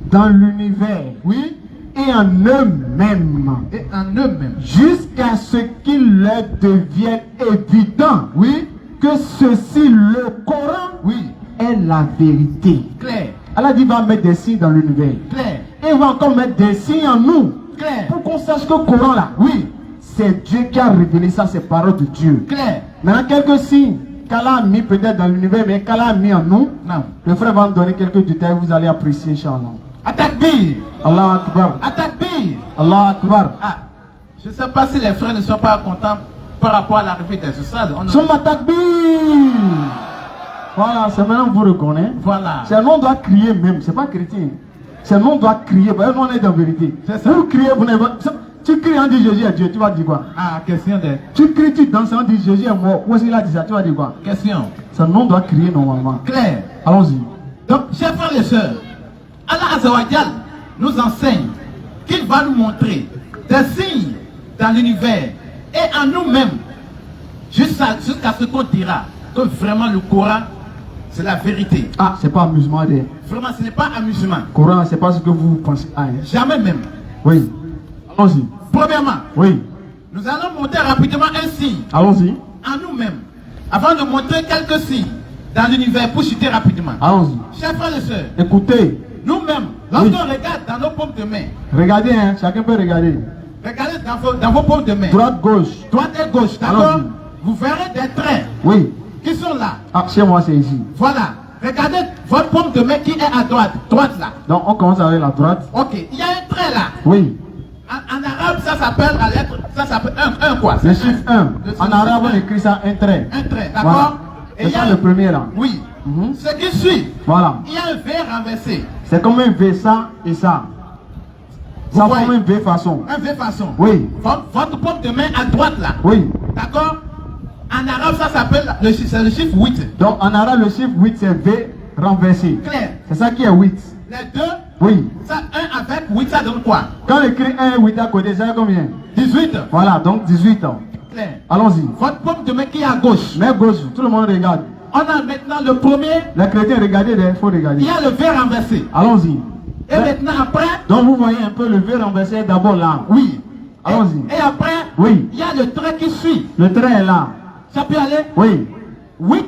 dans l'univers, oui, et en eux-mêmes, jusqu'à ce qu'il leur devienne évident, oui, que ceci, le Coran, oui, est la vérité. Clair. Elle a dit, va mettre des signes dans l'univers. Clair. Et il va encore mettre des signes en nous. Clair. Pour qu'on sache que le Coran là, oui, c'est Dieu qui a révélé ça, c'est parole de Dieu. Clair. Maintenant, quelques signes qu'Allah a mis peut-être dans l'univers, mais qu'Allah a mis en nous. Non. Le frère va nous donner quelques détails, vous allez apprécier, Inch'Allah. Atakbir. Allah Akbar. Atakbir. Allah Akbar. Ah, je ne sais pas si les frères ne sont pas contents par rapport à l'arrivée des stades. Souma Takbir. Voilà, c'est maintenant que vous reconnaissez. Voilà. C'est nous on doit crier même, c'est pas chrétien. C'est nous on doit crier, parce que nous on est dans la vérité. C'est ça. Vous criez, vous n'avez pas. Tu cries, on dit Jésus est Dieu, tu vas dire quoi? Ah, question de... Tu cries, tu danses, on dit Jésus est mort. Où est-ce qu'il a dit ça? Tu vas dire quoi? Question. C'est nous on doit crier normalement. Clair. Allons-y. Donc, chers frères et sœurs, Allah Azzawajal nous enseigne qu'il va nous montrer des signes dans l'univers et en nous-mêmes, jusqu'à ce qu'on dira que vraiment le Coran, c'est la vérité. Ah, c'est pas amusement. Vraiment, ce n'est pas amusement. Coran, c'est pas ce que vous pensez. Ah, hein. Jamais même. Oui. Allons-y. Premièrement, oui, nous allons montrer rapidement un signe. Allons-y. En nous-mêmes. Avant de montrer quelques signes dans l'univers pour citer rapidement. Allons-y. Chers frères et sœurs, écoutez. Nous-mêmes, lorsqu'on regarde dans nos paumes de main. Regardez, hein, chacun peut regarder. Regardez dans vos paumes de main. Droite, gauche. Droite et gauche, d'accord? Vous verrez des traits. Oui. Qui sont là. Ah, chez moi, c'est ici. Voilà. Regardez votre paume de main qui est à droite. Droite là. Donc, on commence avec la droite. Ok. Il y a un trait là. Oui. En arabe, ça s'appelle à lettre. Ça s'appelle un quoi? Le chiffre 1. En arabe, on écrit ça un trait. Un trait, d'accord? Voilà. Et c'est ça le premier là. Oui. Ce qui suit. Voilà. Il y a un V renversé. C'est comme un V, ça et ça. Ça forme un V façon. Un V façon. Oui. Votre paume de main à droite là. Oui. D'accord? En arabe, ça s'appelle le chiffre 8. Donc en arabe, le chiffre 8, c'est V renversé. Clair. C'est ça qui est 8. Les deux. Oui. Ça, 1 avec 8, ça donne quoi? Quand on écrit 1 et 8 à côté, ça combien? 18. Voilà, donc 18 ans. Clair. Allons-y. Votre paume de main qui est à gauche. Mais gauche, tout le monde regarde. On a maintenant le premier. Les chrétiens, regardez, il faut regarder. Il y a le V renversé. Allons-y. Et maintenant après. Donc vous voyez un peu le V renversé d'abord là. Oui. Allons-y. Et après. Oui. Il y a le trait qui suit. Le trait est là. Ça peut aller? Oui. 8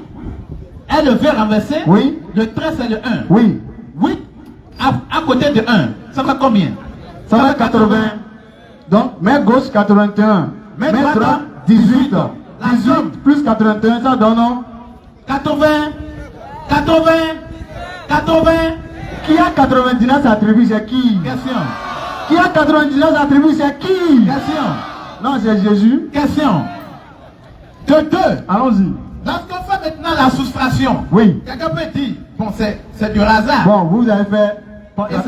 est le V renversé. Oui. Le trait c'est le 1. Oui. 8 à côté de 1. Ça fait combien? Ça fait 80. Donc, main gauche 81. Main droite 18. 18 plus 81, ça donne non? 80. 80. 80. Qui a 99 attributs, c'est qui? Question. Qui a 99 attributs, c'est qui? Question. Non, c'est Jésus. Question. De 2. Allons-y. Lorsqu'on fait maintenant la soustraction, oui. Quelqu'un peut dire, bon, c'est du hasard. Bon, vous avez fait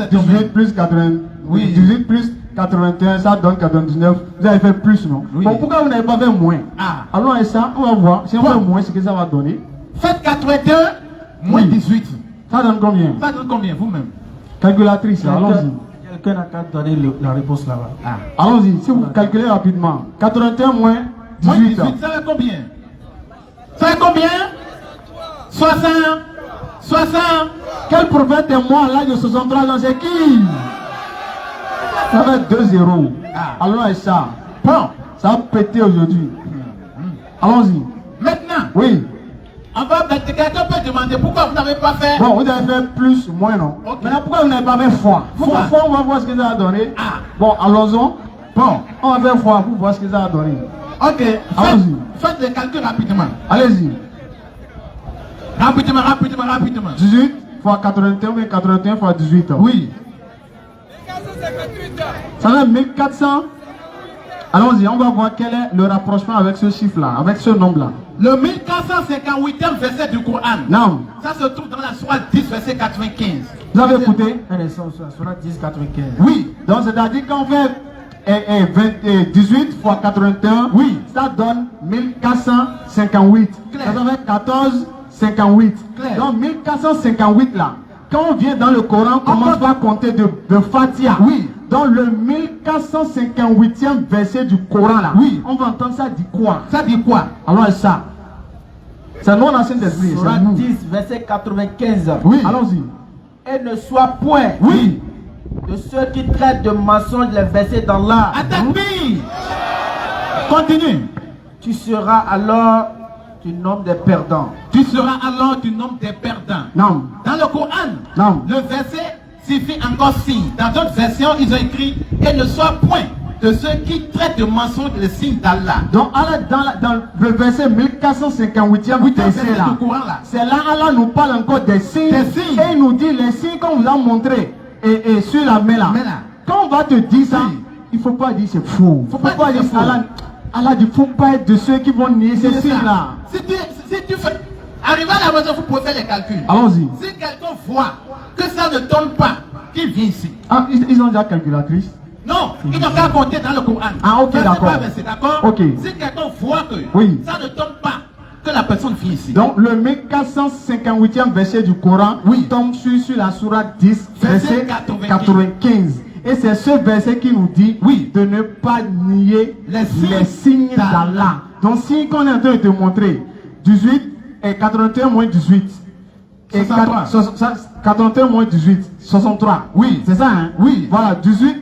18 plus 80. Oui. 18 plus 81, ça donne 99. Vous avez fait plus, non? Oui. Bon, pourquoi vous n'avez pas fait moins? Ah. Alors, et ça, on va voir. Si on fait moins, ce que ça va donner. Faites 81 moins 18. Ça donne combien? Ça donne combien, vous-même? Calculatrice, allons-y. Quelqu'un n'a qu'à donner la réponse là-bas. Ah. Allons-y, si vous calculez rapidement. 81 moins 18. Ça fait combien? Ça fait combien? 60. 60. Quel prophète est mort à l'âge de 63 ans? C'est qui? Ça fait 2-0. Ah. Allons et ça. Bon. Ça a pété aujourd'hui. Allons-y. Maintenant. Oui. Quelqu'un peut demander pourquoi vous n'avez pas fait. Bon, vous avez fait plus, moins, non? Okay. Maintenant, pourquoi vous n'avez pas fait fois? Fois, on va voir ce que ça a donné. Ah. Bon, allons-y. Bon, on va faire fois pour voir ce que ça a donné. Ok. Allons-y. Faites les calculs rapidement. Allez-y. Rapidement, rapidement, rapidement. 18 fois 81, mais 81 fois 18. Oui. Ça fait 1400. Allons-y, on va voir quel est le rapprochement avec ce chiffre-là, avec ce nombre-là. Le 1458e verset du Coran. Non. Ça se trouve dans la sourate 10, verset 95. Vous avez écouté? Un instant, sur la 10, 95. Oui. Donc, c'est-à-dire qu'on fait 18 fois 81, Oui. ça donne 1458. Claire. Ça fait 1458. Claire. Donc 1458 là, quand on vient dans le Coran, on commence par compter de Fatia. Oui. Dans le 1458e verset du Coran là, Oui. on va entendre ça dit quoi? Ça dit quoi? Alors ça, c'est non ancien d'esprit. Surat c'est nous. 10, verset 95. Oui. Allons-y. Et ne sois point Oui. de ceux qui traitent de mensonges les versets d'Allah. Attaque-lui. Continue. Tu seras alors du nombre des perdants. Tu seras alors du nombre des perdants. Non. Dans le Coran, Non. le verset signifie encore si. Dans d'autres versions, ils ont écrit et ne sois point de ceux qui traitent de mensonges les signes d'Allah. Donc Allah, dans le verset 1458e verset là, du Coran là. c'est là Allah nous parle encore des signes. Des signes. Et il nous dit les signes qu'on vous a montrés et sur la main là. Mais là. Quand on va te dire ça, Oui. il ne faut pas dire c'est faux. Faut pas dire c'est faux. Allah dit faut pas être de ceux qui vont nier ces C'est signes ça. là. Si tu fais. Arrivé à la maison, vous pouvez faire les calculs. Allons-y. Si quelqu'un voit que ça ne tombe pas, qu'il vient ici. Ah, ils ont déjà calculatrice. Non, ils n'ont qu'à compter dans le Coran. Ah, ok, Verset d'accord. par verset, d'accord. Ok. Si quelqu'un voit que Oui. ça ne tombe pas, que la personne vient ici. Donc le 1458e verset du Coran Oui. tombe sur la sourate 10, Verset verset 95. 95. Et c'est ce verset qui nous dit Oui. de ne pas nier Les signes d'Allah. Donc si qu'on est en train de te montrer 18 et 81 moins 18 et 81 moins 18, 63. Oui. C'est ça, hein? Oui. Voilà, 18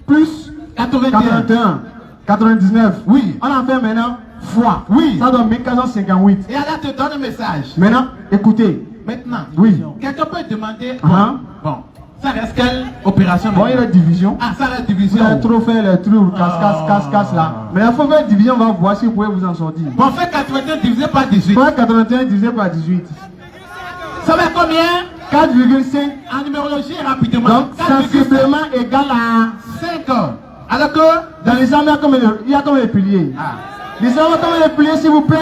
plus 81, 99. Oui. On en fait maintenant fois. Oui. Ça donne 1458. Et Allah te donne un message. Maintenant, écoutez. Maintenant, Oui. quelqu'un peut demander, Uh-huh. bon, ça reste quelle opération Bon, il y a la maintenant? division. Ah, ça reste Vous division. avez trop fait les trucs, casse là. Mais il faut faire division, on va voir si vous pouvez vous en sortir. Bon, fait 81 divisé par 18. Faire 81 divisé par 18. Ça va combien? 4,5. En numérologie, rapidement. Donc, sensiblement égal à. 5 ans. Alors que, Dans l'islam, il y a combien de piliers? ah, L'islam a combien de piliers, s'il vous plaît?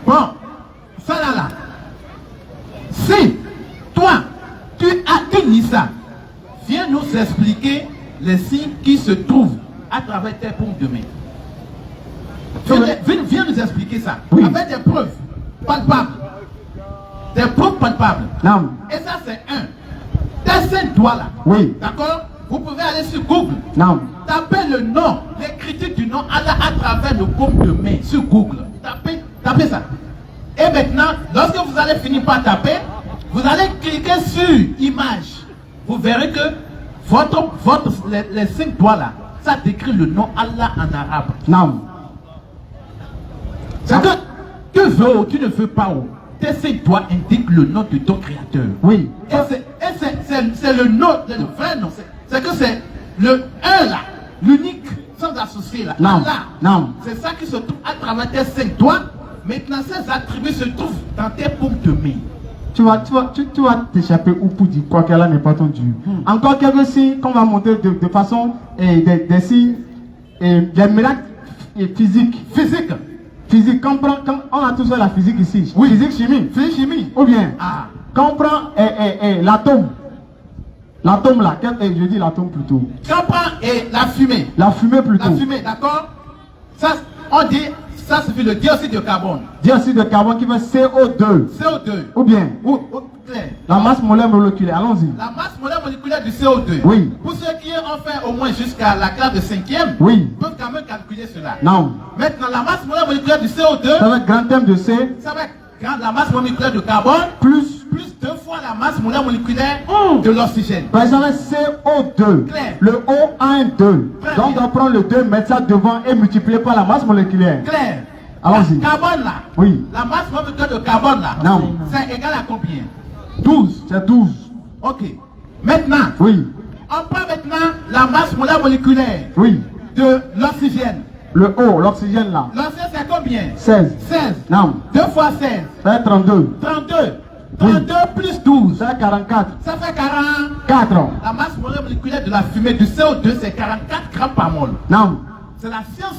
bon, ça là. Si toi, tu lis ça, viens nous expliquer les signes qui se trouvent à travers tes paumes de main. Viens nous expliquer ça. Oui. Avec des preuves palpables. Des preuves palpables. Non. Et ça, c'est un. Tes 5 doigts là. Oui. D'accord? Vous pouvez aller sur Google. Non. Tapez le nom, l'écriture du nom Allah à travers le paume de main sur Google. Tapez ça. Et maintenant, lorsque vous allez finir par taper, vous allez cliquer sur image. Vous verrez que les 5 doigts là, ça décrit le nom Allah en arabe. Non. C'est que tu veux ou tu ne veux pas, tes 5 doigts indiquent le nom de ton créateur. Oui. Et c'est le nom, le vrai nom. C'est que c'est le 1 là, l'unique, sans associer là. Non. Allah. Non. C'est ça qui se trouve à travers tes 5 doigts. Maintenant, ces attributs se trouvent dans tes paumes de main. Tu vas t'échapper ou pour dire quoi qu'Allah n'est pas ton Dieu. Encore quelques signes qu'on va montrer de façon des signes, des miracles physiques. Physique, quand on a tous fait la physique ici. Oui. Physique, chimie. Physique, chimie. Ou bien, Ah. quand on prend l'atome. L'atome là, je dis l'atome plutôt. Quand on prend la fumée. La fumée plutôt. La fumée, d'accord? Ça, on dit, ça suffit le dioxyde de carbone. Dioxyde de carbone qui fait CO2. CO2. Ou bien, Claire. la masse molaire moléculaire. Allons-y. La masse moléculaire du CO2. Oui. Pour ceux qui ont fait au moins jusqu'à la classe de 5e, Oui. peuvent quand même calculer cela. Non. Maintenant, la masse moléculaire du CO2, Ça va être grand thème de C. ça va être quand la masse moléculaire de carbone Plus. 2 fois la masse moléculaire de l'oxygène. Ben, ça va être CO2. Claire. Le O a un 2. Très Donc, on bien. doit prendre le 2, mettre ça devant et multiplier par la masse moléculaire. Claire. Allons-y. Carbone là. Oui. La masse moléculaire de carbone là. Non. C'est égal à combien? 12. C'est 12. Ok. Maintenant, Oui. on prend maintenant la masse moléculaire Oui. de l'oxygène. Le O, l'oxygène là. L'oxygène c'est combien? 16. 16. Non. 2 fois 16. Ça fait 32. 32. Oui. 32 plus 12. Ça fait 44. Ça fait 40. 4. La masse moléculaire de la fumée du CO2 c'est 44 grammes par mol. Non. C'est la science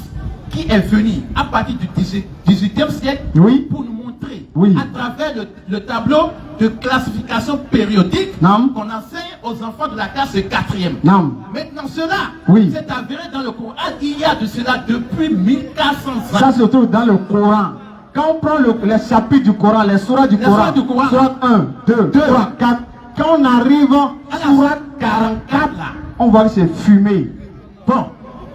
qui est venue à partir du 18e siècle Oui. pour nous montrer Oui. à travers le tableau de classification périodique Non. qu'on enseigne aux enfants de la classe 4e. Non. Maintenant, cela Oui. s'est avéré dans le Coran. Il y a de cela depuis 1400 ans. Ça se trouve dans le Coran. Quand on prend les chapitres du Coran, les sourates du Coran, sourates du Coran. sourate 1, 2, 3, 4, quand on arrive à la sourate 44, on voit que c'est fumé. Bon,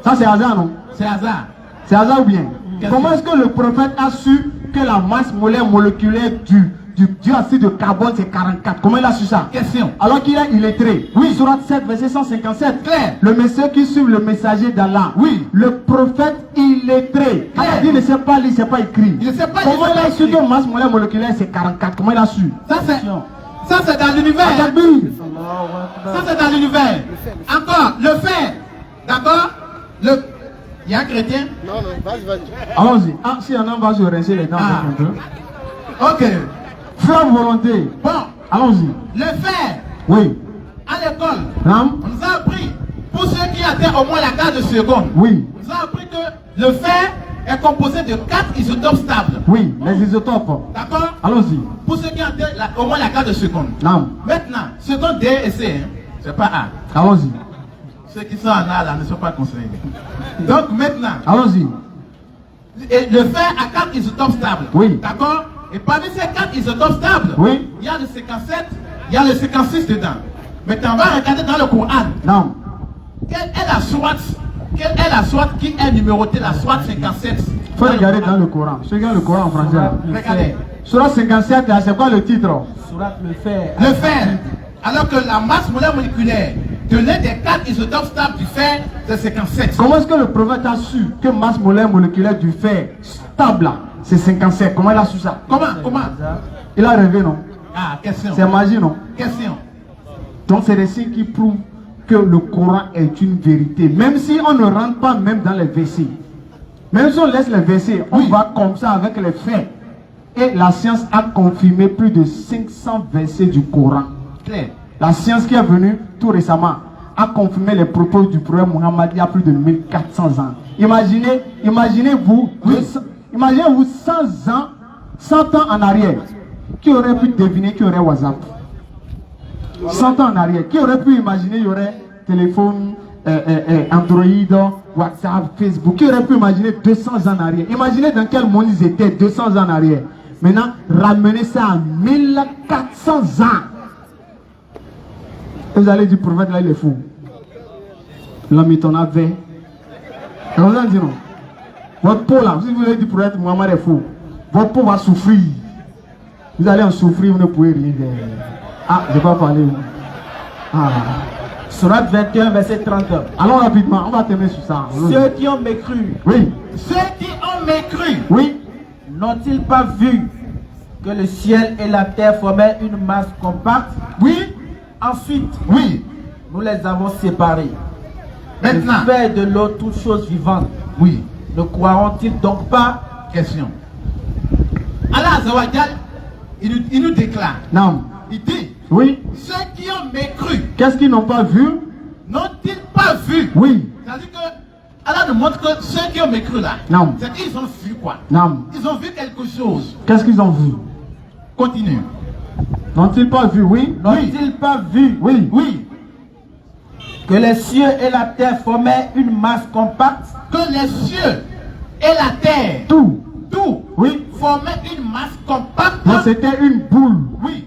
Ça c'est hasard, non? c'est hasard. C'est hasard ou bien? Qu'est-ce Comment que- est-ce que le prophète a su que la masse moléculaire du dioxyde de carbone c'est 44? Comment il a su ça? Question. Alors qu'il est illettré. Oui, surat 7, verset 157. Clair. Le messieurs qui suivent le messager d'Allah. Oui. Le prophète illettré. Clair. Il ne sait pas lire, il ne sait pas écrire. Il ne sait pas lire, Comment il ne il sait a pas su écrire. que masse moléculaire c'est 44? Comment il a su? Ça c'est dans l'univers. Takbir. Ça c'est dans l'univers. Encore, le fait. D'accord? Il y a un chrétien? Non, non, vas-y. Allons-y. Ah, si y en a, on va se rincer les dents Ah. un peu. Ok. Faire volonté. Bon, Allons-y. le fait Oui. à l'école, Ram. on nous a appris, pour ceux qui atteignent au moins la carte de seconde, Oui. on nous a appris que le fer est composé de 4 isotopes stables. Oui. Les isotopes. D'accord? Allons-y. Pour ceux qui atteignent au moins la carte de seconde. Nam. Maintenant, seconde D et C, hein, c'est pas A. Allons-y. Ceux qui sont en A là ne sont pas concernés. Donc maintenant, Allons-y. et le fer a 4 isotopes stables. Oui. D'accord? Et parmi ces 4 isotopes stables, Oui. il y a le 57, il y a le 56 dedans. Maintenant, on va regarder dans le Coran. Non. Quelle est la sourate qui est numérotée, la sourate 57? Il faut regarder dans le Coran. Je regarde le Coran en français. là. Regardez. Surah 57, là, c'est quoi le titre? Surat le fer. Le fer. Alors que la masse moléculaire de l'un des 4 isotopes stables du fer, c'est 57. Comment est-ce que le prophète a su que masse moléculaire du fer stable, là, c'est 57? Comment il a su ça? Comment? Il a rêvé, non? Ah, question. C'est magie, non? Question. Donc c'est des signes qui prouvent que le Coran est une vérité. Même si on ne rentre pas même dans les versets. Même si on laisse les versets, on va comme ça avec les faits. Et la science a confirmé plus de 500 versets du Coran. Clair. La science qui est venue tout récemment a confirmé les propos du prophète Mohammed il y a plus de 1400 ans. Imaginez-vous 100 ans, 100 ans en arrière. Qui aurait pu deviner qu'il y aurait WhatsApp? 100 ans en arrière. Qui aurait pu imaginer qu'il y aurait téléphone, Android, WhatsApp, Facebook? Qui aurait pu imaginer 200 ans en arrière? Imaginez dans quel monde ils étaient 200 ans en arrière. Maintenant, ramenez ça à 1400 ans. Et vous allez dire, prophète là, il est fou. L'homme ton avait. Vous allez dire non. Votre peau là, si vous voulez dire, prophète Mohammed est fou, votre peau va souffrir. Vous allez en souffrir, vous ne pouvez rien faire. Ah, je ne vais pas parler. Ah. Surat 21, verset 30. Allons rapidement, on va terminer sur ça. Ceux qui ont mécru, Oui, Ceux qui ont mécru, oui. n'ont-ils pas vu que le ciel et la terre formaient une masse compacte? oui, Ensuite, oui. nous les avons séparés. Maintenant, Le fer de l'eau, toutes choses vivantes. oui. Ne croiront-ils donc pas? Question. Allah Azawajal, il nous déclare, Non. il dit, Oui. ceux qui ont mécru, Qu'est-ce qu'ils n'ont pas vu? n'ont-ils pas vu? Oui. C'est-à-dire que Allah nous montre que ceux qui ont mécru là, Non. c'est qu'ils ont vu quoi? Non. Ils ont vu quelque chose. Qu'est-ce qu'ils ont vu? Continue. N'ont-ils pas vu? Oui. N'ont-ils pas vu Oui. Oui, que les cieux et la terre formaient une masse compacte? que les cieux et la terre, Tout. oui, formaient une masse compacte. Donc c'était une boule. Oui,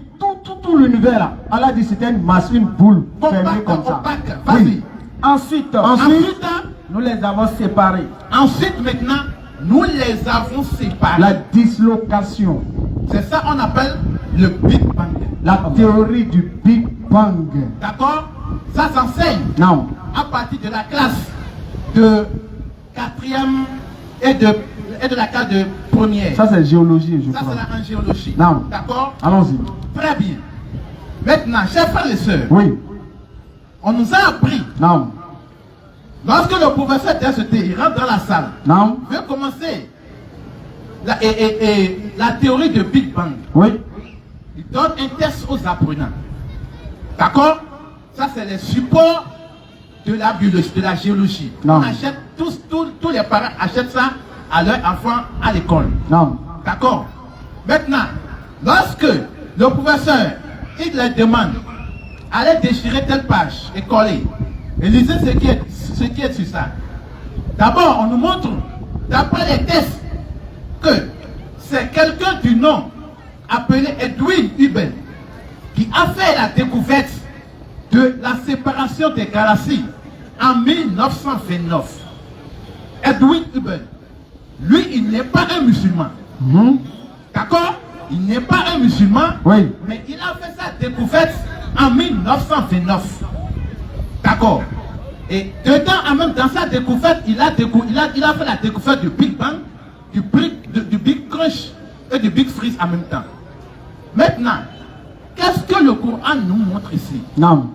Tout l'univers là. Allah dit c'était une masse, une boule fermée comme ça. compacte. Vas-y. Oui. Ensuite, Ensuite, nous les avons séparés. ensuite, maintenant, nous les avons séparés. La dislocation. C'est ça qu'on appelle le Big Bang. La théorie du Big Bang. D'accord? Ça s'enseigne Non. à partir de la classe de 4e et de la classe de première. Ça c'est géologie, je Ça, crois. c'est la en géologie. Non. D'accord? Allons-y. Très bien. Maintenant, chers frères et sœurs, Oui. on nous a appris, Non. lorsque le professeur DST il rentre dans la salle, Non. veut commencer la théorie de Big Bang, Oui. il donne un test aux apprenants. D'accord? Ça, c'est les supports de la biologie, de la géologie. Non. On achète, tous les parents achètent ça à leurs enfants à l'école. Non. D'accord? Maintenant, lorsque le professeur, il les demande, allez déchirer telle page et coller, et lisez ce qui est sur ça. D'abord, on nous montre, d'après les tests, que c'est quelqu'un du nom appelé Edwin Hubble qui a fait la découverte de la séparation des galaxies en 1929. Edwin Hubble, lui, il n'est pas un musulman. D'accord? Il n'est pas un musulman, Oui. mais il a fait sa découverte en 1929. D'accord? Et dedans, en même dans sa découverte, il a fait la découverte du Big Bang, du Big Crunch et du Big Freeze en même temps. Maintenant, qu'est-ce que le Coran nous montre ici? Non.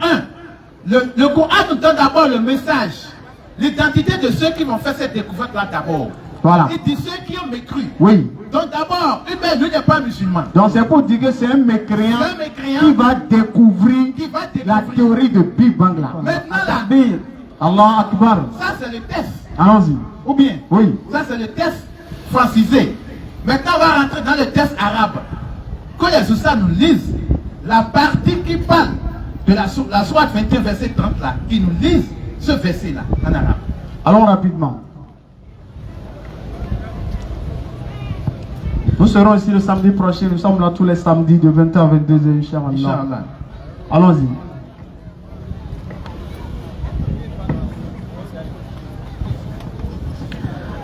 Le Coran nous donne d'abord le message, l'identité de ceux qui vont faire cette découverte-là d'abord. Voilà. Il dit ceux qui ont mécru. Oui. Donc d'abord, lui n'est pas musulman. Donc c'est pour dire que c'est un mécréant mécréant qui va découvrir la théorie de Big Bang là. Maintenant là, Allah Akbar. ça c'est le test. Allons-y. Ou bien, Oui. ça c'est le test francisé. Maintenant on va rentrer dans le test arabe. Que les Oussas nous lisent la partie qui parle de la sourate 21 verset 30 là, qui nous lisent ce verset là en arabe. Allons rapidement. Nous serons ici le samedi prochain. Nous sommes là tous les samedis de 20h à 22h, Inch'Allah. Inch'Allah. Allons-y.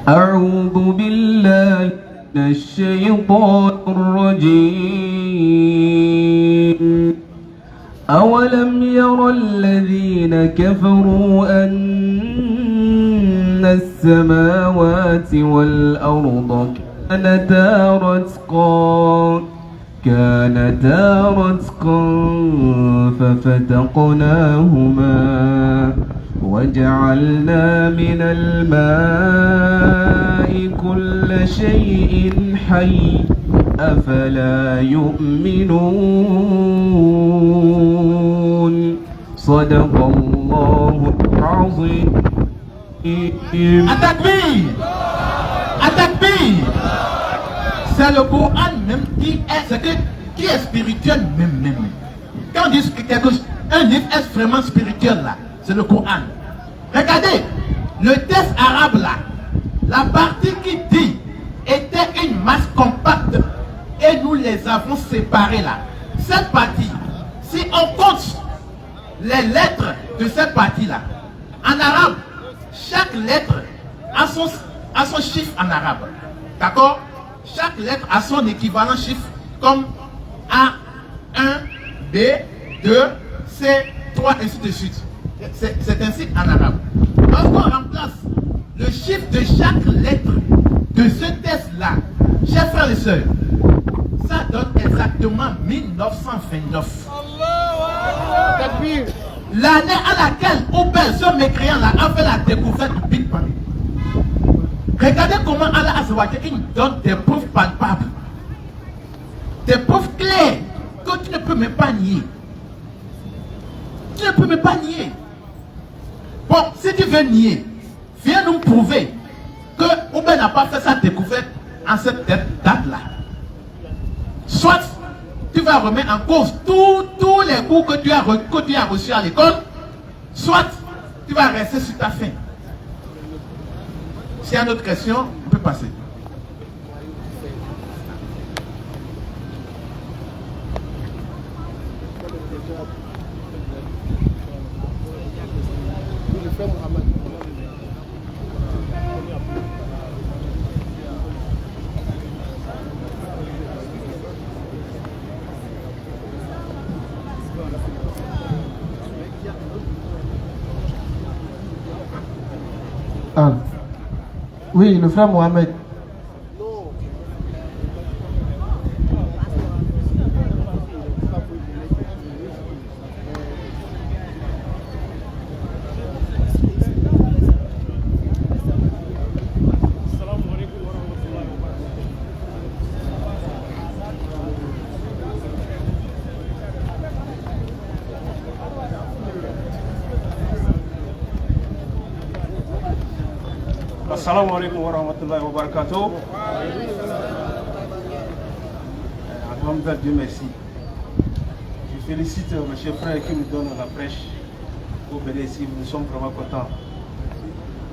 أعوذ بالله من الشيطان الرجيم أولم ير الذين كفروا أن السماوات والأرض كانتا رتقا ففتقناهما وجعلنا من الماء كل شيء حي أفلا يؤمنون صدق الله العظيم. Atakbir. C'est le Coran même qui est spirituel même. Quand on dit un livre est vraiment spirituel là, c'est le Coran. Regardez, le texte arabe là, la partie qui dit était une masse compacte et nous les avons séparés là. Cette partie, si on compte les lettres de cette partie là, en arabe, chaque lettre a son chiffre en arabe. D'accord? Chaque lettre a son équivalent chiffre comme A, 1, B, 2, C, 3, ainsi de suite. C'est ainsi en arabe. Lorsqu'on remplace le chiffre de chaque lettre de ce test-là, chers frères et sœurs, ça donne exactement 1929. L'année à laquelle Hubble, ce mécréant-là, a fait la découverte du Big Bang. Regardez comment Allah Azawajal nous donne des preuves palpables, des preuves claires que tu ne peux même pas nier. Tu ne peux même pas nier. Bon, si tu veux nier, viens nous prouver que Hubble n'a pas fait sa découverte en cette date-là. Soit tu vas remettre en cause tous les cours que tu as reçus à l'école, soit tu vas rester sur ta faim. S'il y a une autre question, on peut passer. Ah. Oui, le frère Mohamed. Assalamu alaikum wa rahmatullahi wa barakatuh. vraiment dire Dieu merci. Je félicite mes chers frères qui nous donnent la prêche au Bénin ici. Nous sommes vraiment contents.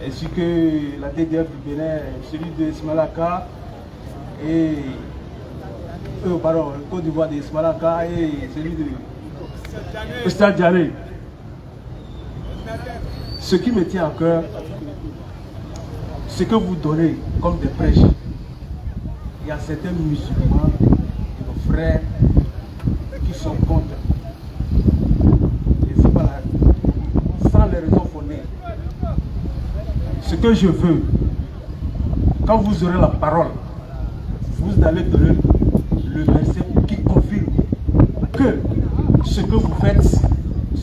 Ainsi que la DDF du Bénin, celui de Smalaka et Côte d'Ivoire de Smalaka et celui de Stade Diaré. Ce qui me tient à cœur, ce que vous donnez comme des prêches. Il y a certains musulmans, nos frères, qui sont contre. Et c'est pas là, sans les raisons fondées. Ce que je veux, quand vous aurez la parole, vous allez donner le verset qui confirme que ce que vous faites,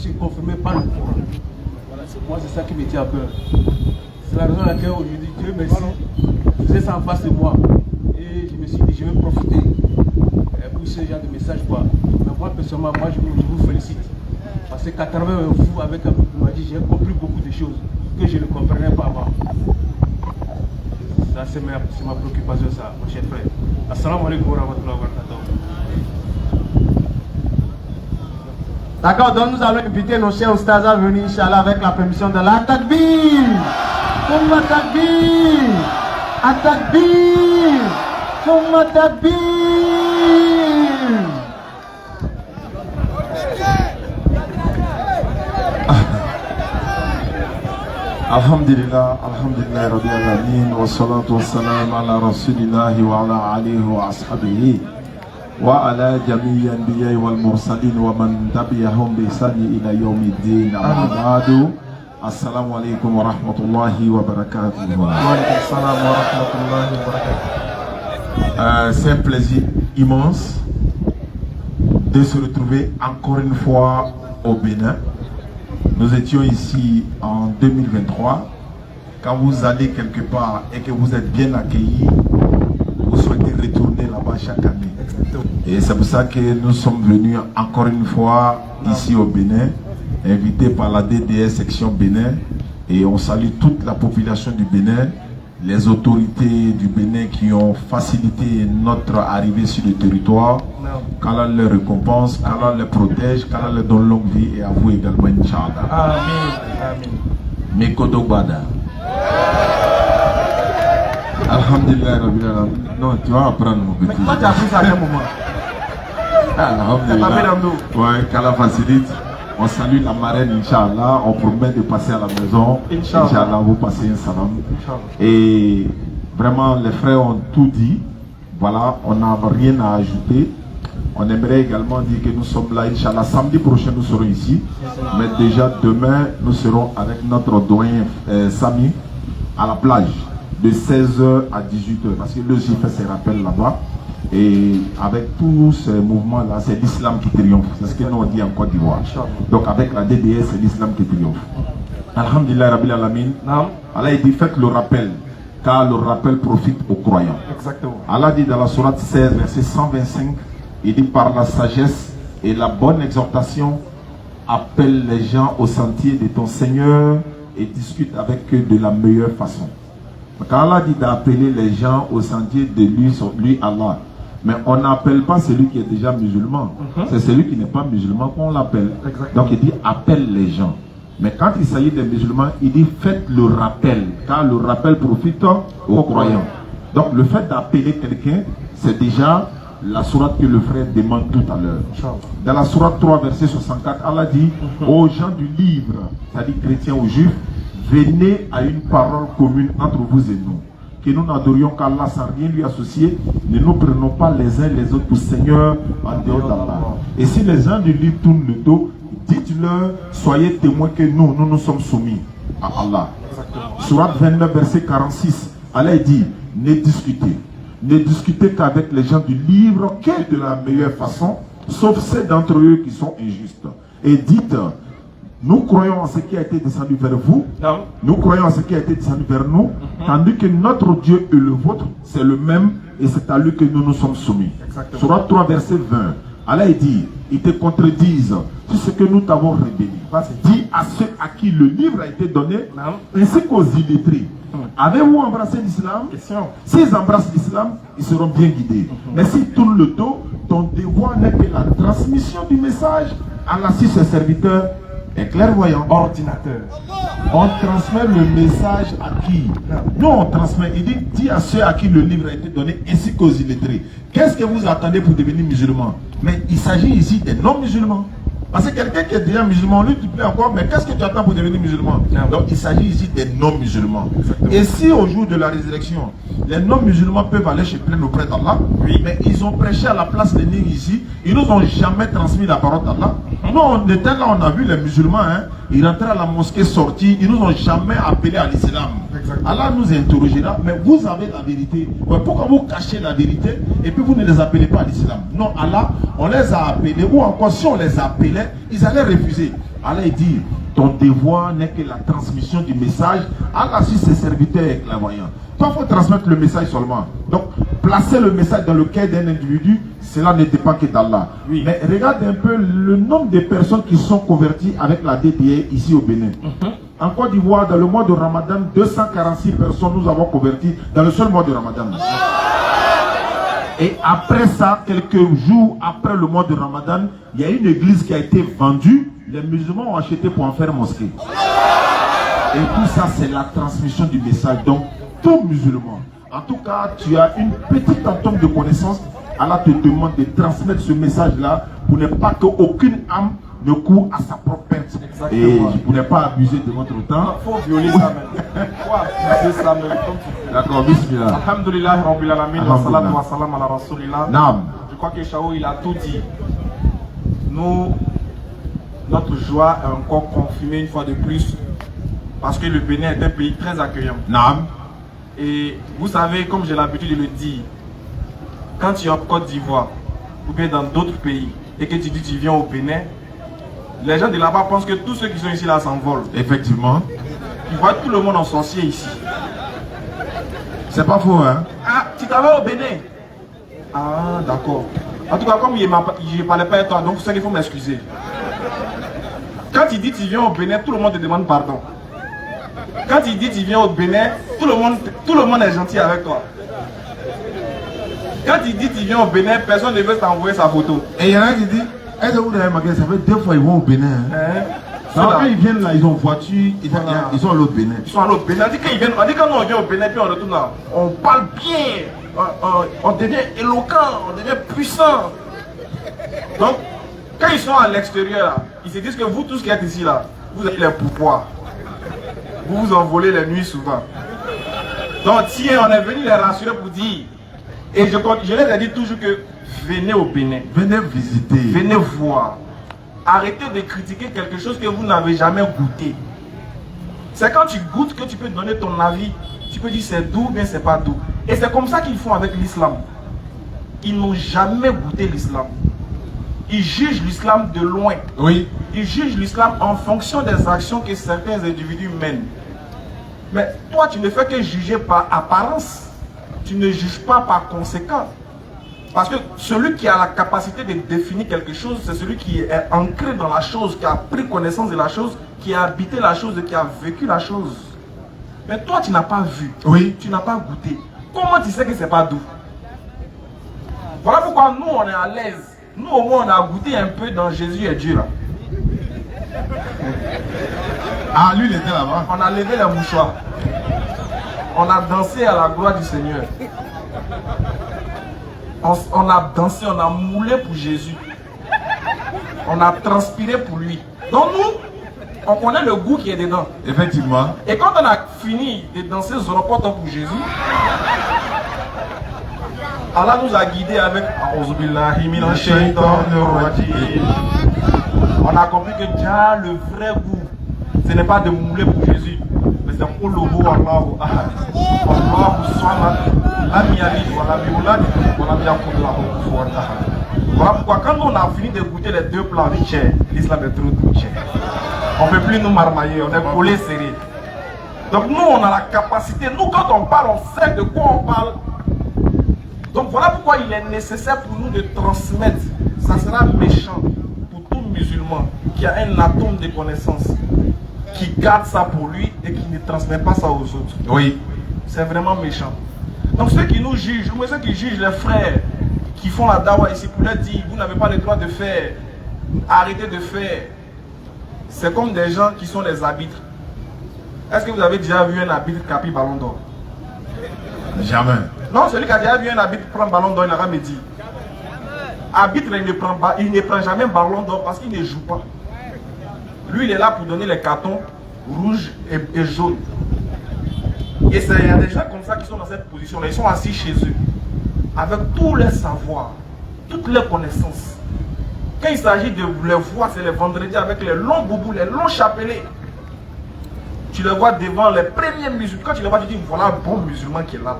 c'est confirmé par le Coran. Moi, c'est ça qui me tient à cœur. C'est la raison pour laquelle aujourd'hui, Dieu merci, je faisais ça en face de moi. Et je me suis dit, je vais profiter pour ce genre de message. Mais moi, personnellement, je vous félicite. Parce qu'à travers vous, avec un peu de magie, j'ai compris beaucoup de choses que je ne comprenais pas avant. Ça, c'est ma préoccupation, ça, mon cher frère. Assalamu alaikum wa rahmatullahi wa barakatuh. D'accord, donc nous allons inviter nos chers Oustaz à venir, Inch'Allah, avec la permission de la Takbir. Fumma Takbir. At-Takbir. Fumma Takbir. Alhamdulillah, alhamdulillah, rabbil alamin, wa salatu wa salam ala rasulillahi wa ala alihi wa ashabihi wa ala jami'i anbiya'i wal mursalin wa man tabi'ahum bi ihsani ila yawmiddin. Amma ba'du. Assalamu alaikum wa rahmatullahi wa barakatuh. Wa alaikum assalam wa rahmatullahi wa barakatuh. C'est un plaisir immense de se retrouver encore une fois au Bénin. Nous étions ici en 2023. Quand vous allez quelque part et que vous êtes bien accueillis, vous souhaitez retourner là-bas chaque année. Et c'est pour ça que nous sommes venus encore une fois ici au Bénin, invités par la DDS section Bénin. Et on salue toute la population du Bénin, les autorités du Bénin qui ont facilité notre arrivée sur le territoire. Qu'Allah les récompense, qu'Allah les protège, qu'Allah les donne longue vie et à vous également, Inch'Allah. Amen. Mekodo Bada. Alhamdulillah, Rabbil Alamin. Non, tu vas apprendre mon petit. Mais toi, tu as pris ça à quel moment? Alhamdulillah. Ouais, qu'Allah facilite. On salue la marraine, Inch'Allah. On promet de passer à la maison. Inch'Allah, vous passez un salam. Et vraiment, les frères ont tout dit. Voilà, on n'a rien à ajouter. On aimerait également dire que nous sommes là, Inch'Allah. Samedi prochain, nous serons ici. Mais déjà, demain, nous serons avec notre doyen Sami à la plage de 16h à 18h. Parce que le JF fait ses rappels là-bas. Et avec tous ces mouvements-là, c'est l'islam qui triomphe. C'est ce que nous on dit en Côte d'Ivoire. Donc avec la DDS, c'est l'islam qui triomphe. Alhamdulillah, Rabbil Alamin. Allah dit, faites le rappel, car le rappel profite aux croyants. Exactement. Allah dit dans la sourate 16, verset 125, il dit, par la sagesse et la bonne exhortation, appelle les gens au sentier de ton Seigneur et discute avec eux de la meilleure façon. Quand Allah dit d'appeler les gens au sentier de lui Allah, mais on n'appelle pas celui qui est déjà musulman. C'est celui qui n'est pas musulman qu'on l'appelle. Donc il dit appelle les gens. Mais quand il s'agit des musulmans, il dit faites le rappel. Car le rappel profite aux croyants. Donc le fait d'appeler quelqu'un, c'est déjà la sourate que le frère demande tout à l'heure. Dans la sourate 3, verset 64, Allah dit aux gens du livre, c'est-à-dire chrétiens ou juifs, venez à une parole commune entre vous et nous. Que nous n'adorions qu'Allah sans rien lui associer, ne nous prenons pas les uns les autres pour Seigneur en dehors d'Allah. Et si les gens du livre tournent le dos, dites-leur, soyez témoins que nous sommes soumis à Allah. Sourate 29, verset 46, Allah dit, ne discutez qu'avec les gens du livre, que de la meilleure façon, sauf ceux d'entre eux qui sont injustes. Et dites, nous croyons en ce qui a été descendu vers vous. Nous croyons en ce qui a été descendu vers nous. Tandis que notre Dieu et le vôtre, c'est le même. Et c'est à lui que nous nous sommes soumis. Sourate 3, verset 20. Allah dit, ils te contredisent sur ce que nous t'avons révélé. Dis à ceux à qui le livre a été donné, ainsi qu'aux illettrés, Avez-vous embrassé l'islam? S'ils embrassent l'islam, ils seront bien guidés. Mais s'ils tournent le dos, ton devoir n'est que la transmission du message. Allah, si ses serviteurs est clairvoyant, ordinateur. On transmet le message à qui? Nous, on transmet. Il dit, dis à ceux à qui le livre a été donné, ainsi qu'aux illettrés. Qu'est-ce que vous attendez pour devenir musulman? Mais il s'agit ici des non-musulmans. Parce que quelqu'un qui est déjà musulman, lui, tu peux encore, mais qu'est-ce que tu attends pour devenir musulman? Donc, il s'agit ici des non-musulmans. Et si au jour de la résurrection, les non-musulmans peuvent aller chez plein auprès d'Allah, mais ils ont prêché à la place des nègres ici, ils nous ont jamais transmis la parole d'Allah. Nous, on était là, on a vu les musulmans, ils rentraient à la mosquée, sortis, ils nous ont jamais appelés à l'islam. Allah nous interrogera, mais vous avez la vérité. Pourquoi vous cachez la vérité et puis vous ne les appelez pas à l'islam? Non, Allah, on les a appelés, ou encore si on les appelait, ils allaient refuser. Allah dit, ton devoir n'est que la transmission du message. Allah, si ses serviteurs est clairvoyant. Toi, il faut transmettre le message seulement. Donc, placer le message dans le cœur d'un individu, cela ne dépend que d'Allah. Mais regarde un peu le nombre de personnes qui sont converties avec la DDA ici au Bénin. En Côte d'Ivoire, dans le mois de Ramadan, 246 personnes nous avons converties dans le seul mois de Ramadan. Et après ça, quelques jours après le mois de Ramadan, il y a une église qui a été vendue. Les musulmans ont acheté pour en faire mosquée. Et tout ça, c'est la transmission du message. Donc, tout musulman, en tout cas, tu as une petite entente de connaissance. Allah te demande de transmettre ce message-là pour ne pas qu'aucune âme ne court à sa propre perte. Et je ne n'ai pas abuser de votre temps. Il faut violer ça même. Il faut abuser ça même. D'accord, bismillah. Alhamdulillah, Rabbil Alamin, wa salatu wa salam ala Rasulillah. Naam. Je crois que Chao, il a tout dit. Nous, notre joie est encore confirmée une fois de plus. Parce que le Bénin est un pays très accueillant. Naam. Et vous savez, comme j'ai l'habitude de le dire, quand tu es en Côte d'Ivoire, ou bien dans d'autres pays, et que tu dis que tu viens au Bénin, les gens de là-bas pensent que tous ceux qui sont ici là s'envolent. Effectivement. Ils voient tout le monde en sorcier ici. C'est pas faux, hein? Ah, tu t'avais au Bénin? Ah, d'accord. En tout cas, comme je ne parlais pas à toi, donc c'est qu'il faut m'excuser. Quand il dit que tu viens au Bénin, tout le monde te demande pardon. Quand il dit que tu viens au Bénin, tout le monde est gentil avec toi. Quand il dit que tu viens au Bénin, personne ne veut t'envoyer sa photo. Et il y en a qui disent, est-ce que vous avez marqué, ça fait 2 fois qu'ils vont au Bénin. Quand ils viennent là, ils ont voiture, ils sont allés au Bénin. Ils sont allés au Bénin. On dit quand nous on vient au Bénin, puis on retourne là, on parle bien, on devient éloquent, on devient puissant. Donc, quand ils sont à l'extérieur, ils se disent que vous tous qui êtes ici là, vous avez les pouvoirs. Vous vous envolez les nuits souvent. Donc, tiens, on est venu les rassurer pour dire, et je les ai dit toujours que venez au Bénin. Venez visiter. Venez voir. Arrêtez de critiquer quelque chose que vous n'avez jamais goûté. C'est quand tu goûtes que tu peux donner ton avis. Tu peux dire c'est doux ou bien c'est pas doux. Et c'est comme ça qu'ils font avec l'islam. Ils n'ont jamais goûté l'islam. Ils jugent l'islam de loin. Oui. Ils jugent l'islam en fonction des actions que certains individus mènent. Mais toi, tu ne fais que juger par apparence. Tu ne juges pas par conséquent. Parce que celui qui a la capacité de définir quelque chose, c'est celui qui est ancré dans la chose, qui a pris connaissance de la chose, qui a habité la chose et qui a vécu la chose. Mais toi, tu n'as pas vu. Oui. Tu n'as pas goûté. Comment tu sais que c'est pas doux? Voilà pourquoi nous, on est à l'aise. Nous, au moins, on a goûté un peu dans Jésus et Dieu. Là. Ah, lui, il était là-bas. On a levé les mouchoirs. On a dansé à la gloire du Seigneur. On a dansé, on a moulé pour Jésus. On a transpiré pour lui. Donc nous, on connaît le goût qui est dedans. Effectivement. Et quand on a fini de danser Zoropoto pour Jésus, Allah nous a guidés avec on a compris que déjà le vrai goût, ce n'est pas de mouler pour Jésus, mais c'est Olobo Allahu Ahad. Allahu Samad, Lam Yalid wa Lam Yulad wa Lam Yakul Lahu Kufuwan Ahad. Voilà pourquoi quand on a fini de goûter les deux plats de chair, l'islam est trop doux. On ne peut plus nous marmailler, on est collés serrés. Donc nous on a la capacité, nous quand on parle, on sait de quoi on parle. Donc voilà pourquoi il est nécessaire pour nous de transmettre. Ça sera méchant pour tout musulman qui a un atome de connaissance qui garde ça pour lui et qui ne transmet pas ça aux autres. Oui. C'est vraiment méchant. Donc ceux qui nous jugent, ou ceux qui jugent les frères qui font la dawa ici pour leur dire vous n'avez pas le droit de faire, arrêtez de faire. C'est comme des gens qui sont des arbitres. Est-ce que vous avez déjà vu un arbitre qui a pris ballon d'or? Jamais. Non, celui qui a déjà vu un arbitre prendre ballon d'or, il n'a jamais dit. Arbitre, il ne prend jamais ballon d'or parce qu'il ne joue pas. Lui, il est là pour donner les cartons rouges et jaunes. Et il y a des gens comme ça qui sont dans cette position-là. Ils sont assis chez eux, avec tous les savoirs, toutes les connaissances. Quand il s'agit de les voir, c'est les vendredis avec les longs boubous, les longs chapelets. Tu les vois devant les premiers musulmans. Quand tu les vois, tu dis voilà un bon musulman qui est là.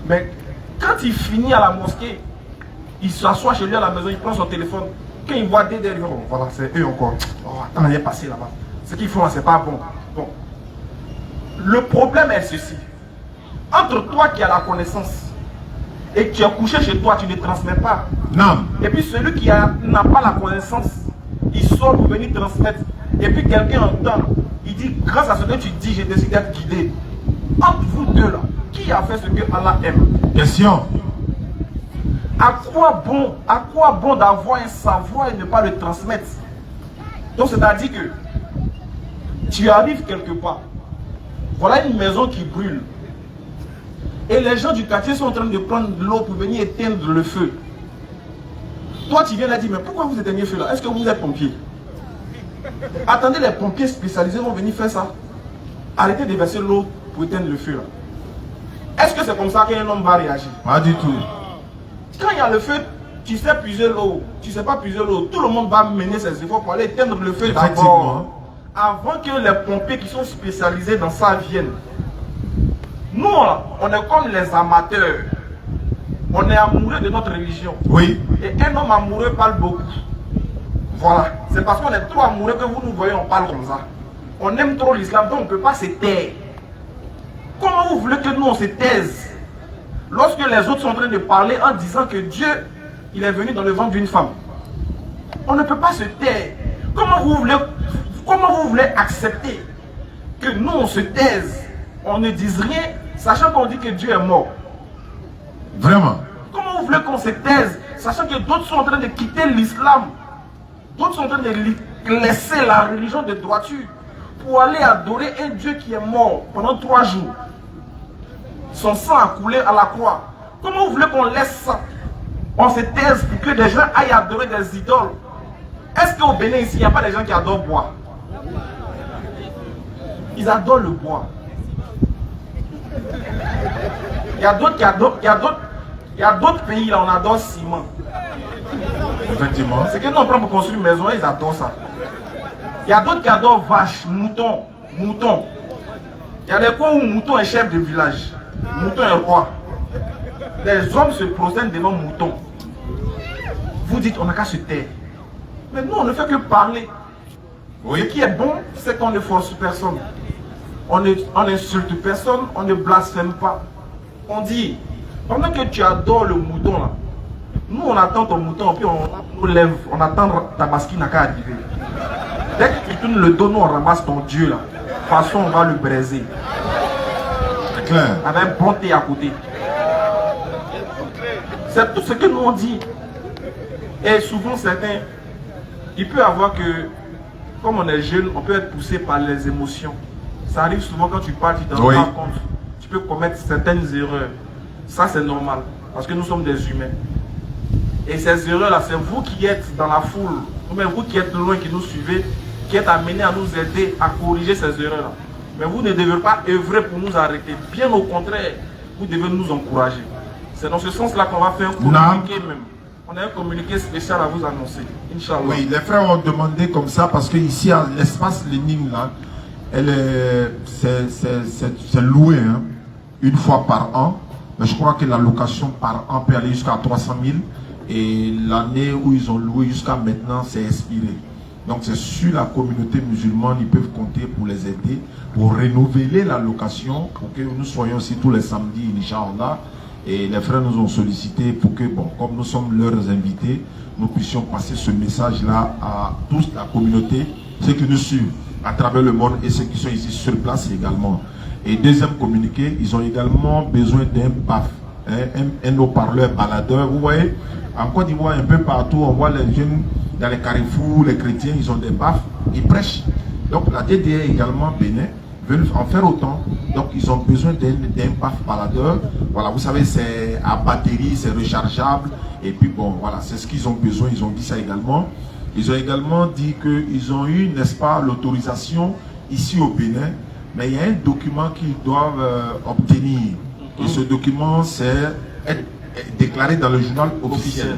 Mais quand il finit à la mosquée, il s'assoit chez lui à la maison, il prend son téléphone. Quand il voit des derrière, oh, voilà, c'est eux encore. Oh, attends, il est passé là-bas. Ce qu'ils font là, c'est pas bon. Bon. Le problème est ceci. Entre toi qui as la connaissance et que tu es couché chez toi, tu ne transmets pas. Non. Et puis celui qui n'a pas la connaissance, il sort pour venir transmettre. Et puis quelqu'un entend, il dit, grâce à ce que tu dis, j'ai décidé d'être guidé. Entre vous deux là, qui a fait ce que Allah aime? Question. À quoi bon d'avoir un savoir et ne pas le transmettre? Donc c'est-à-dire que tu arrives quelque part, voilà une maison qui brûle. Et les gens du quartier sont en train de prendre de l'eau pour venir éteindre le feu. Toi tu viens là dire, mais pourquoi vous éteignez le feu là? Est-ce que vous êtes pompier? Attendez, les pompiers spécialisés vont venir faire ça. Arrêtez de verser l'eau pour éteindre le feu là. Est-ce que c'est comme ça qu'un homme va réagir? Pas du tout. Quand il y a le feu, tu sais puiser l'eau, tu ne sais pas puiser l'eau, tout le monde va mener ses efforts pour aller éteindre le feu d'abord. Avant que les pompiers qui sont spécialisés dans ça viennent. Nous, on est comme les amateurs. On est amoureux de notre religion. Oui. Et un homme amoureux parle beaucoup. Voilà. C'est parce qu'on est trop amoureux que vous nous voyez, on parle comme ça. On aime trop l'islam, donc on ne peut pas se taire. Comment vous voulez que nous on se taise lorsque les autres sont en train de parler en disant que Dieu, il est venu dans le ventre d'une femme? On ne peut pas se taire. Comment vous voulez accepter que nous on se taise, on ne dise rien, sachant qu'on dit que Dieu est mort? Vraiment. Comment vous voulez qu'on se taise, sachant que d'autres sont en train de quitter l'islam, d'autres sont en train de laisser la religion de droiture pour aller adorer un Dieu qui est mort pendant 3 jours? Son sang a coulé à la croix. Comment vous voulez qu'on laisse ça? On se taise pour que des gens aillent adorer des idoles. Est-ce qu'au Bénin ici, il n'y a pas des gens qui adorent bois? Ils adorent le bois. Il y a d'autres qui adorent, il y a d'autres pays là, on adore ciment. Effectivement. C'est que nous on prend pour construire une maison, ils adorent ça. Il y a d'autres qui adorent vaches, moutons, moutons. Il y a des coins où mouton est chef de village. Mouton est roi. Les hommes se prosternent devant mouton. Vous dites on n'a qu'à se taire. Mais nous on ne fait que parler. Oui. Ce qui est bon, c'est qu'on ne force personne. On n'insulte personne, on ne blasphème pas. On dit, pendant que tu adores le mouton là, nous on attend ton mouton, puis on lève, on attend ta basquine n'a qu'à arriver. Dès que tu tournes le dos, nous on ramasse ton Dieu là. De toute façon on va le braiser. C'est clair. Avec un bon thé à côté. C'est tout ce que nous on dit. Et souvent certains, il peut avoir que, comme on est jeune, on peut être poussé par les émotions. Ça arrive souvent quand tu parles, tu t'en rends compte. Tu peux commettre certaines erreurs. Ça c'est normal, parce que nous sommes des humains. Et ces erreurs-là, c'est vous qui êtes dans la foule, ou même vous qui êtes loin, qui nous suivez, qui êtes amenés à nous aider à corriger ces erreurs-là. Mais vous ne devez pas œuvrer pour nous arrêter. Bien au contraire, vous devez nous encourager. C'est dans ce sens-là qu'on va faire un communiqué même. On a un communiqué spécial à vous annoncer. Inch'Allah. Oui, les frères ont demandé comme ça parce que ici, à l'espace Lénine, là, c'est loué hein, une fois par an. Mais je crois que la location par an peut aller jusqu'à 300 000. Et l'année où ils ont loué jusqu'à maintenant, c'est expiré. Donc c'est sur la communauté musulmane, ils peuvent compter pour les aider, pour renouveler la location, pour que nous soyons aussi tous les samedis, Inch'Allah. Et les frères nous ont sollicité pour que, bon, comme nous sommes leurs invités, nous puissions passer ce message-là à toute la communauté ceux qui nous suivent à travers le monde et ceux qui sont ici sur place également. Et deuxième communiqué, ils ont également besoin d'un PAF, un haut-parleur baladeur. Vous voyez, en Côte d'Ivoire, un peu partout, on voit les jeunes dans les carrefours, les chrétiens, ils ont des PAF, ils prêchent. Donc la DDR également, Bénin, veulent en faire autant. Donc ils ont besoin d'un PAF baladeur. Voilà, vous savez, c'est à batterie, c'est rechargeable. Et puis bon, voilà, c'est ce qu'ils ont besoin. Ils ont dit ça également. Ils ont également dit qu'ils ont eu, n'est-ce pas, l'autorisation ici au Bénin. Mais il y a un document qu'ils doivent obtenir. Et ce document, c'est être déclaré dans le journal officiel.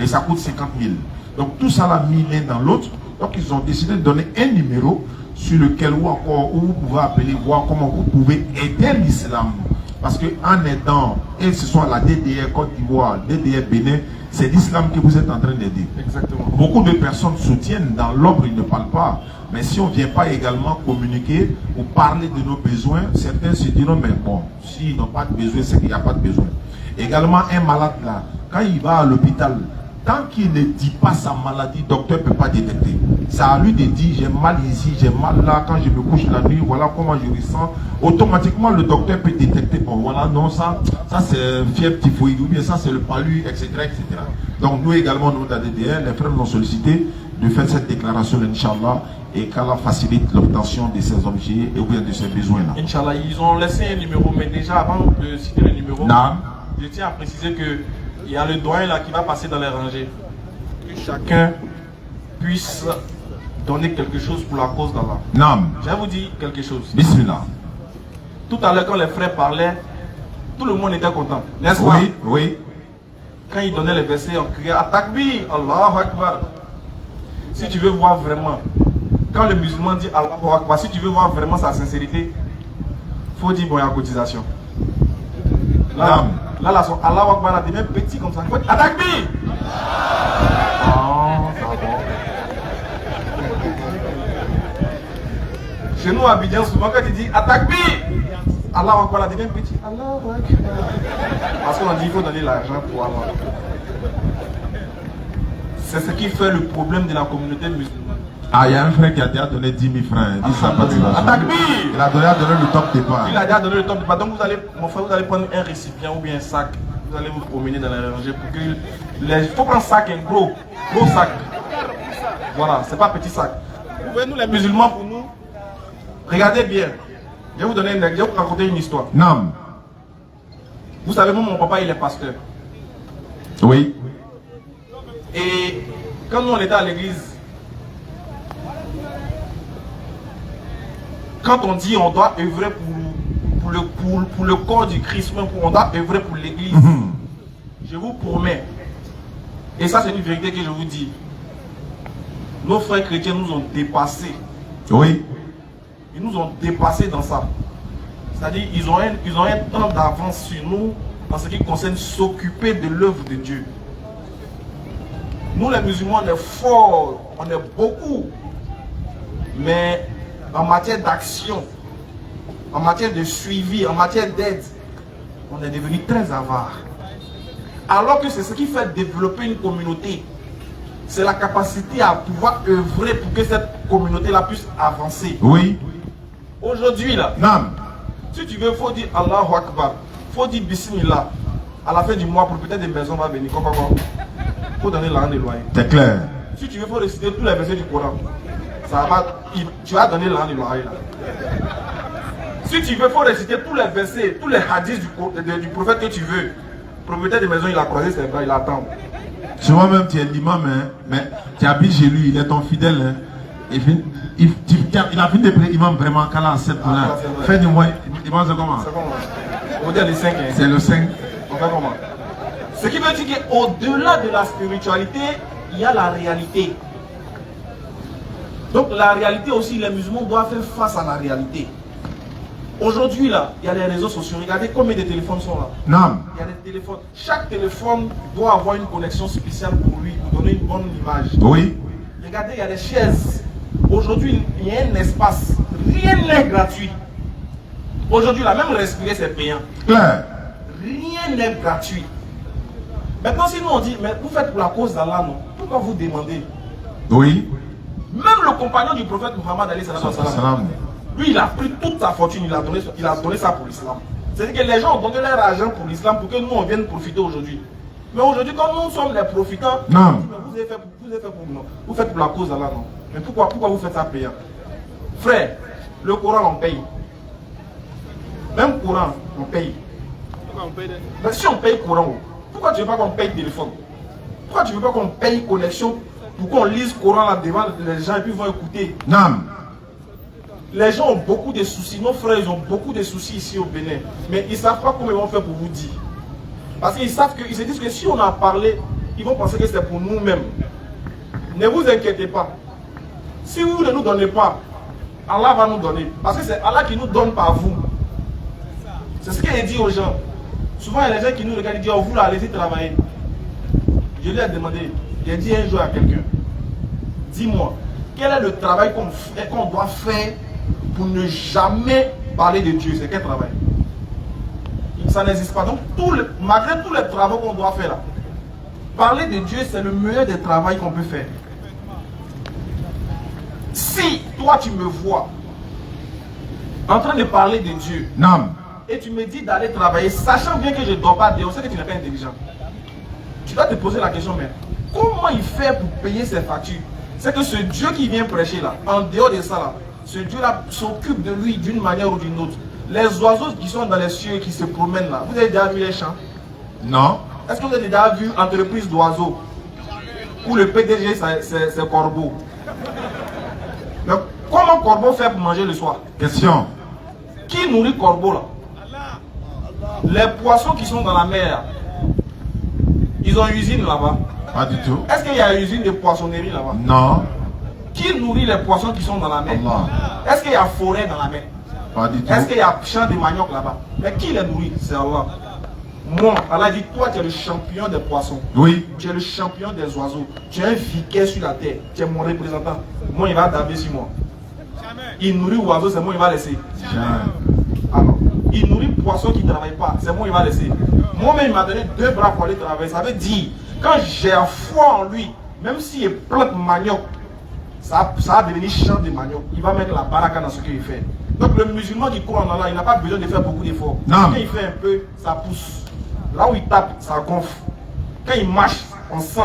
Et ça coûte 50 000. Donc tout ça l'a mis l'un dans l'autre. Donc ils ont décidé de donner un numéro sur lequel ou encore où vous pouvez appeler, voir comment vous pouvez aider l'islam. Parce qu'en aidant, et ce soit la DDR Côte d'Ivoire, DDR Bénin, c'est l'islam que vous êtes en train d'aider. Exactement. Beaucoup de personnes soutiennent dans l'ombre, ils ne parlent pas. Mais si on ne vient pas également communiquer ou parler de nos besoins, certains se diront, mais bon, s'ils n'ont pas de besoin, c'est qu'il n'y a pas de besoin. Également, un malade là, quand il va à l'hôpital, tant qu'il ne dit pas sa maladie, le docteur ne peut pas détecter. C'est à lui de dire, j'ai mal ici, j'ai mal là, quand je me couche la nuit, voilà comment je ressens. Automatiquement, le docteur peut détecter, bon voilà, non, ça c'est fièvre typhoïde, ou bien ça c'est le palu, etc., etc. Donc nous également, nous, la DDR, les frères nous ont sollicité de faire cette déclaration, Inch'Allah, et qu'Allah facilite l'obtention de ces objets et ou bien de ces besoins-là. Inch'Allah, ils ont laissé un numéro, mais déjà avant de citer le numéro, je tiens à préciser qu'il y a le doyen là qui va passer dans les rangées. Que chacun puisse donner quelque chose pour la cause d'Allah. Naam. Je vais vous dire quelque chose. Bismillah. Tout à l'heure, quand les frères parlaient, tout le monde était content, n'est-ce pas? Oui, oui. Quand ils donnaient les versets, on criait Atakbir, Allahu Akbar. Si tu veux voir vraiment, quand le musulman dit Allahu Akbar, si tu veux voir vraiment sa sincérité, il faut dire bon, il y a cotisation. Là, là, son Allahu Akbar a devenu petit comme ça. Atakbir! Chez nous, à Abidjan, souvent quand tu dis Atakbir, Allahu Akbar a devenu petit. Allahu Akbar. Parce qu'on dit qu'il faut donner l'argent pour Allah. C'est ce qui fait le problème de la communauté musulmane. Ah, il y a un frère qui a déjà donné 10 000 francs. Il a déjà donné le top départ. Il a déjà donné le top départ. Donc vous allez, mon frère, vous allez prendre un récipient ou bien un sac. Vous allez vous promener dans la rangée pour que il faut prendre un sac, un gros sac. Voilà, c'est pas petit sac. Vous voyez, nous les musulmans, pour nous, regardez bien. Je vais vous donner je vais vous raconter une histoire. Non. Vous savez, moi, mon papa, il est pasteur. Oui. Et quand nous on était à l'église, quand on dit on doit œuvrer pour le corps du Christ, on doit œuvrer pour l'église, je vous promets, et ça c'est une vérité que je vous dis, nos frères chrétiens nous ont dépassés. Oui. Ils nous ont dépassés dans ça. C'est-à-dire ils ont un temps d'avance sur nous en ce qui concerne s'occuper de l'œuvre de Dieu. Nous les musulmans, on est forts, on est beaucoup, mais en matière d'action, en matière de suivi, en matière d'aide, on est devenu très avare. Alors que c'est ce qui fait développer une communauté. C'est la capacité à pouvoir œuvrer pour que cette communauté-là puisse avancer. Oui. Aujourd'hui, là, si tu veux, il faut dire Allahu Akbar, il faut dire Bismillah. À la fin du mois, propriétaire des maisons va venir. Il faut donner l'argent des loyers. C'est clair. Si tu veux, il faut réciter tous les versets du Coran. Ça va, tu vas donner l'argent des loyers. Si tu veux, il faut réciter tous les versets, tous les hadiths du prophète que tu veux. Le propriétaire des maisons, il a croisé ses bras, il attend. Souvent même, tu es l'imam, hein, mais tu habites chez lui, il est ton fidèle. Hein. Il a fini de prier imam vraiment quand la 7 là. Fais du moins, imam c'est comment? C'est comment? On va dire les 5. Hein. C'est le 5. On fait comment? Ce qui veut dire qu'au-delà de la spiritualité, il y a la réalité. Donc la réalité aussi, les musulmans doivent faire face à la réalité. Aujourd'hui là, il y a les réseaux sociaux. Regardez combien de téléphones sont là. Non. Il y a des téléphones. Chaque téléphone doit avoir une connexion spéciale pour lui, pour donner une bonne image. Oui. Regardez, il y a des chaises. Aujourd'hui, il y a un espace. Rien n'est gratuit. Aujourd'hui, là, même respirer, c'est payant. Claire. Rien n'est gratuit. Maintenant, si nous on dit, mais vous faites pour la cause d'Allah, non? Pourquoi vous demandez? Oui. Même le compagnon du prophète Muhammad alayhi salam. Lui, il a pris toute sa fortune, il a donné ça pour l'islam. C'est-à-dire que les gens ont donné leur argent pour l'islam pour que nous, on vienne profiter aujourd'hui. Mais aujourd'hui, comme nous sommes les profitants, non. Vous faites pour la cause d'Allah, non. Mais pourquoi vous faites ça payant? Frère, le Coran, on paye. Même Coran, on paye. Mais si on paye Coran, pourquoi tu ne veux pas qu'on paye téléphone? Pourquoi tu ne veux pas qu'on paye connexion pour qu'on lise Coran là devant les gens et puis vont écouter? Non. Les gens ont beaucoup de soucis. Nos frères, ils ont beaucoup de soucis ici au Bénin. Mais ils ne savent pas comment ils vont faire pour vous dire. Parce qu'ils savent qu'ils se disent que si on a parlé, ils vont penser que c'est pour nous-mêmes. Ne vous inquiétez pas. Si vous ne nous donnez pas, Allah va nous donner. Parce que c'est Allah qui nous donne par vous. C'est ce qu'il dit aux gens. Souvent, il y a des gens qui nous regardent et disent, oh, vous là, allez-y travailler. Je lui ai demandé, j'ai dit un jour à quelqu'un, dis-moi, quel est le travail qu'on doit faire pour ne jamais parler de Dieu? C'est quel travail? Ça n'existe pas. Donc, malgré tous les travaux qu'on doit faire là, parler de Dieu, c'est le meilleur des travaux qu'on peut faire. Si toi tu me vois en train de parler de Dieu, non. Et tu me dis d'aller travailler, sachant bien que je ne dors pas, on sait que tu n'es pas intelligent. Tu dois te poser la question, mais comment il fait pour payer ses factures? C'est que ce Dieu qui vient prêcher là, en dehors de ça là, ce Dieu là s'occupe de lui d'une manière ou d'une autre. Les oiseaux qui sont dans les cieux et qui se promènent là, vous avez déjà vu les champs? Non. Est-ce que vous avez déjà vu entreprise d'oiseaux où le PDG c'est corbeau? Mais comment corbeau fait pour manger le soir? Question. Qui nourrit corbeau là? Les poissons qui sont dans la mer, ils ont une usine là-bas? Pas du tout. Est-ce qu'il y a une usine de poissonnerie là-bas? Non. Qui nourrit les poissons qui sont dans la mer? Est-ce qu'il y a forêt dans la mer? Pas du tout. Est-ce qu'il y a champ de manioc là-bas? Mais qui les nourrit? C'est Allah. Moi, Allah dit, toi tu es le champion des poissons. Oui. Tu es le champion des oiseaux. Tu es un vicaire sur la terre. Tu es mon représentant. Moi, il va daver sur moi. Il nourrit oiseaux, c'est moi, il va laisser. Alors, il nourrit poissons qui ne travaillent pas, c'est moi, il va laisser. Moi-même, il m'a donné 2 bras pour aller travailler. Ça veut dire, quand j'ai foi en lui, même s'il plante manioc, ça va devenir champ de manioc. Il va mettre la baraka dans ce qu'il fait. Donc, le musulman qui croit en Allah, il n'a pas besoin de faire beaucoup d'efforts. Quand il fait un peu, ça pousse. Là où il tape, ça gonfle. Quand il marche, on sent.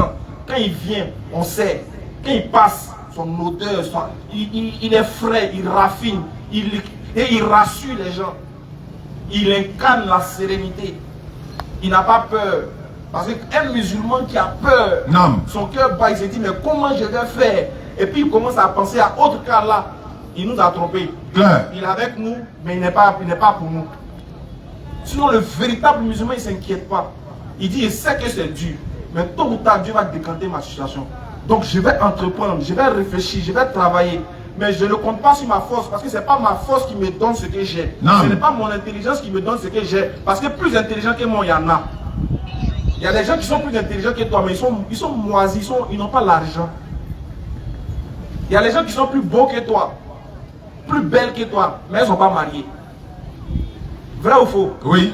Quand il vient, on sait. Quand il passe, son odeur, il est frais, il raffine, et il rassure les gens. Il incarne la sérénité. Il n'a pas peur. Parce qu'un musulman qui a peur, son cœur bat, il se dit, mais comment je vais faire? Et puis il commence à penser à autre cas là. Il nous a trompés. Il est avec nous, mais il n'est pas pour nous. Sinon, le véritable musulman, il ne s'inquiète pas. Il dit, il sait que c'est Dieu. Mais tôt ou tard, Dieu va décanter ma situation. Donc, je vais entreprendre, je vais réfléchir, je vais travailler. Mais je ne compte pas sur ma force, parce que ce n'est pas ma force qui me donne ce que j'ai. Ce n'est pas mon intelligence qui me donne ce que j'ai. Parce que plus intelligent que moi, il y en a. Il y a des gens qui sont plus intelligents que toi, mais ils sont moisis, ils n'ont pas l'argent. Il y a des gens qui sont plus beaux que toi, plus belles que toi, mais elles ne sont pas mariées. Vrai ou faux? Oui.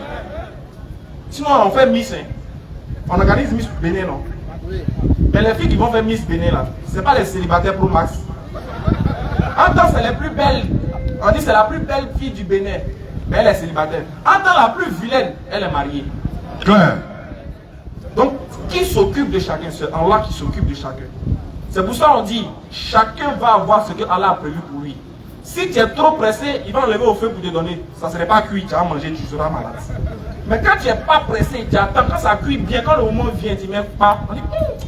Sinon, on fait Miss. Hein. On organise Miss Bénin, non? Oui. Mais les filles qui vont faire Miss Bénin, là, ce n'est pas les célibataires Pro Max. En temps, c'est les plus belles. On dit c'est la plus belle fille du Bénin. Mais elle est célibataire. En temps, la plus vilaine, elle est mariée. Claire. Donc, qui s'occupe de chacun? C'est Allah qui s'occupe de chacun. C'est pour ça qu'on dit, chacun va avoir ce que Allah a prévu pour lui. Si tu es trop pressé, il va enlever au feu pour te donner. Ça ne serait pas cuit, tu vas manger, tu seras malade. Mais quand tu n'es pas pressé, tu attends, quand ça cuit bien, quand le moment vient, tu ne mets pas. On dit,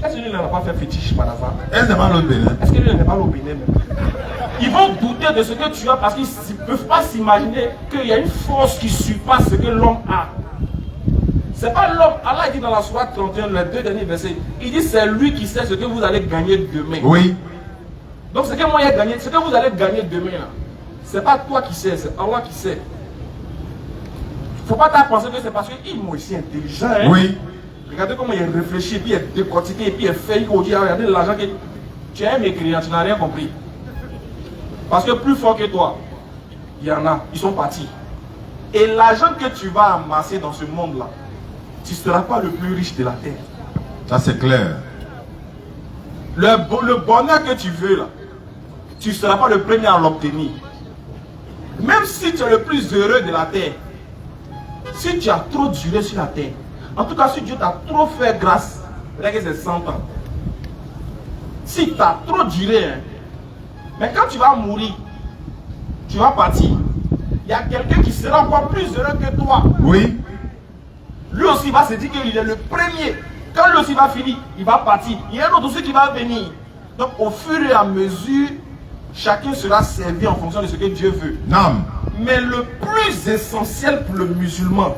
est-ce que lui n'a pas fait fétiche par hasard? Est-ce que lui n'a pas l'eau bénin même? Ils vont douter de ce que tu as parce qu'ils ne peuvent pas s'imaginer qu'il y a une force qui surpasse ce que l'homme a. Ce n'est pas l'homme. Allah dit dans la sourate 31, les 2 derniers versets, il dit c'est lui qui sait ce que vous allez gagner demain. Oui. Donc ce que moi j'ai gagné, ce que vous allez gagner demain, ce n'est pas toi qui sais, c'est Allah qui sait. Il ne faut pas penser que c'est parce qu'il est aussi intelligent. Hein? Oui. Regardez comment il réfléchit, puis il est décortiqué, puis il fait, il dit, regardez l'argent que tu es un mécréant, tu n'as rien compris. Parce que plus fort que toi, il y en a, ils sont partis. Et l'argent que tu vas amasser dans ce monde-là, tu ne seras pas le plus riche de la terre. Ça c'est clair. Le bonheur que tu veux là, tu ne seras pas le premier à l'obtenir. Même si tu es le plus heureux de la terre, si tu as trop duré sur la terre, en tout cas si Dieu t'a trop fait grâce, regarde c'est 100 ans. Si tu as trop duré, hein, mais quand tu vas mourir, tu vas partir, il y a quelqu'un qui sera encore plus heureux que toi. Oui. Lui aussi va se dire qu'il est le premier. Quand lui aussi va finir, il va partir. Il y a un autre aussi qui va venir. Donc au fur et à mesure, chacun sera servi en fonction de ce que Dieu veut. Non. Mais le plus essentiel pour le musulman,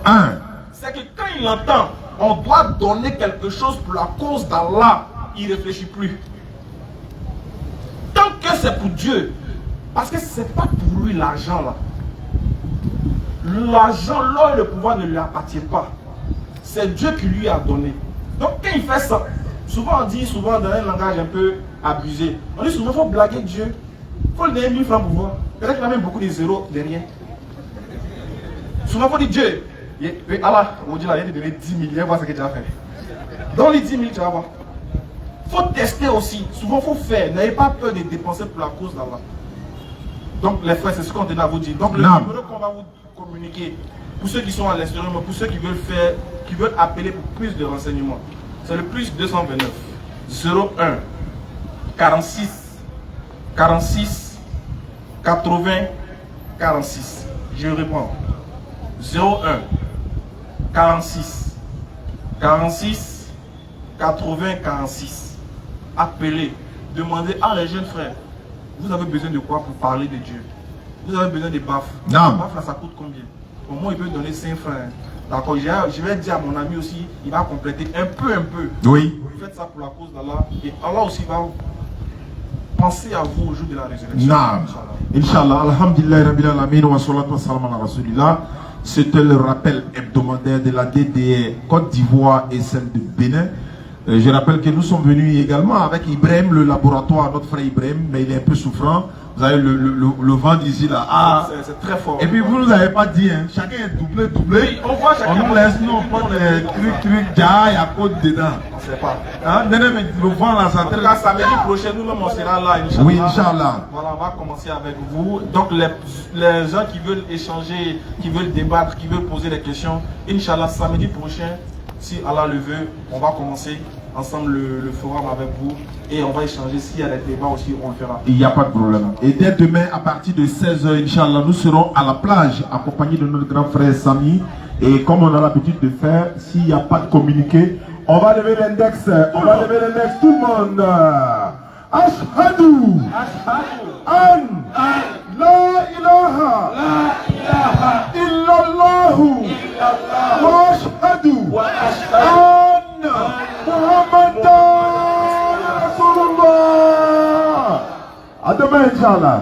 c'est que quand il entend, on doit donner quelque chose pour la cause d'Allah, il ne réfléchit plus. Tant que c'est pour Dieu, parce que ce n'est pas pour lui l'argent là. L'argent, l'or et le pouvoir ne lui appartient pas. C'est Dieu qui lui a donné. Donc quand il fait ça, souvent on dit, souvent dans un langage un peu abusé, on dit souvent il faut blaguer Dieu. Il faut lui donner 1000 francs pour voir. Peut-être qu'il a même beaucoup de zéros derrière. Souvent il faut dire Dieu. Allah, on dit là, il a donné 10 000, il va voir ce que tu as fait. Dans les 10 000, tu vas voir. Il faut tester aussi. Souvent il faut faire. N'ayez pas peur de dépenser pour la cause d'Allah. Donc les frères, c'est ce qu'on tenait à vous dire. Donc le numéro qu'on va vous communiquer, pour ceux qui sont à l'extérieur, mais pour ceux qui veulent faire, qui veulent appeler pour plus de renseignements, c'est le plus 229 01 46 46 80 46. Je réponds. 01 46 46 80 46. Appelez, demandez à les jeunes frères, vous avez besoin de quoi pour parler de Dieu? Vous avez besoin de baffes. Non. Baffes là, ça coûte combien? Au moins il peut donner 5 francs. D'accord, je vais dire à mon ami aussi, il va compléter un peu. Oui. Faites ça pour la cause d'Allah. Et Allah aussi va penser à vous au jour de la résurrection. Non. Inch'Allah. Alhamdulillah Rabbil Alamin wa salatu wa salam ala Rasulillah. C'était le rappel hebdomadaire de la DDR Côte d'Ivoire et celle de Bénin. Je rappelle que nous sommes venus également avec Ibrahim, le laboratoire, notre frère Ibrahim, mais il est un peu souffrant. Vous avez le vent d'ici là. Ah, c'est très fort. Et puis vous nous avez pas dit, hein, chacun est doublé. Oui, on voit chacun. On nous laisse, nous, on prend les trucs, déjà, il y a côte dedans. On ne sait pas. Hein, mais le vent là, ça en tout cas, samedi prochain, nous-mêmes, on sera là, Inch'Allah. Oui, Inch'Allah. Voilà, on va commencer avec vous. Donc, les gens qui veulent échanger, qui veulent débattre, qui veulent poser des questions, Inch'Allah, samedi prochain, si Allah le veut, on va commencer ensemble le forum avec vous et on va échanger. S'il y a des débats aussi, on le fera. Il n'y a pas de problème. Et dès demain, à partir de 16h, Inch'Allah, nous serons à la plage accompagnés de notre grand frère Sami. Et comme on a l'habitude de faire, s'il n'y a pas de communiqué, on va lever l'index. On va lever l'index, tout le monde. Ashhadu an la ilaha illallahu wa ashhadu anna Muhammadan Rasulullah. À demain, Inch'Allah.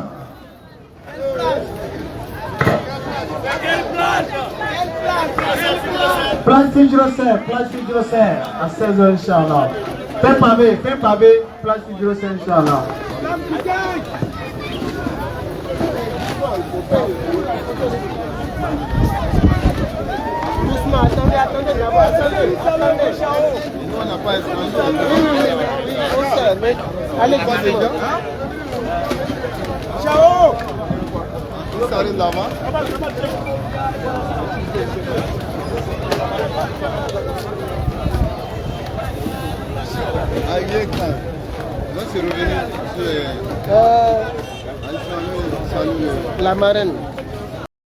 Place Saint-Joseph, à 16h, Inch'Allah. Fais pavé, place Saint-Joseph, Inch'Allah. Doucement, attendez, d'abord, attendez, Chao. Nous, on n'a pas allez, Chao. Ça arrive là-bas. Ah, il est clair. Là, c'est revenu. La marraine.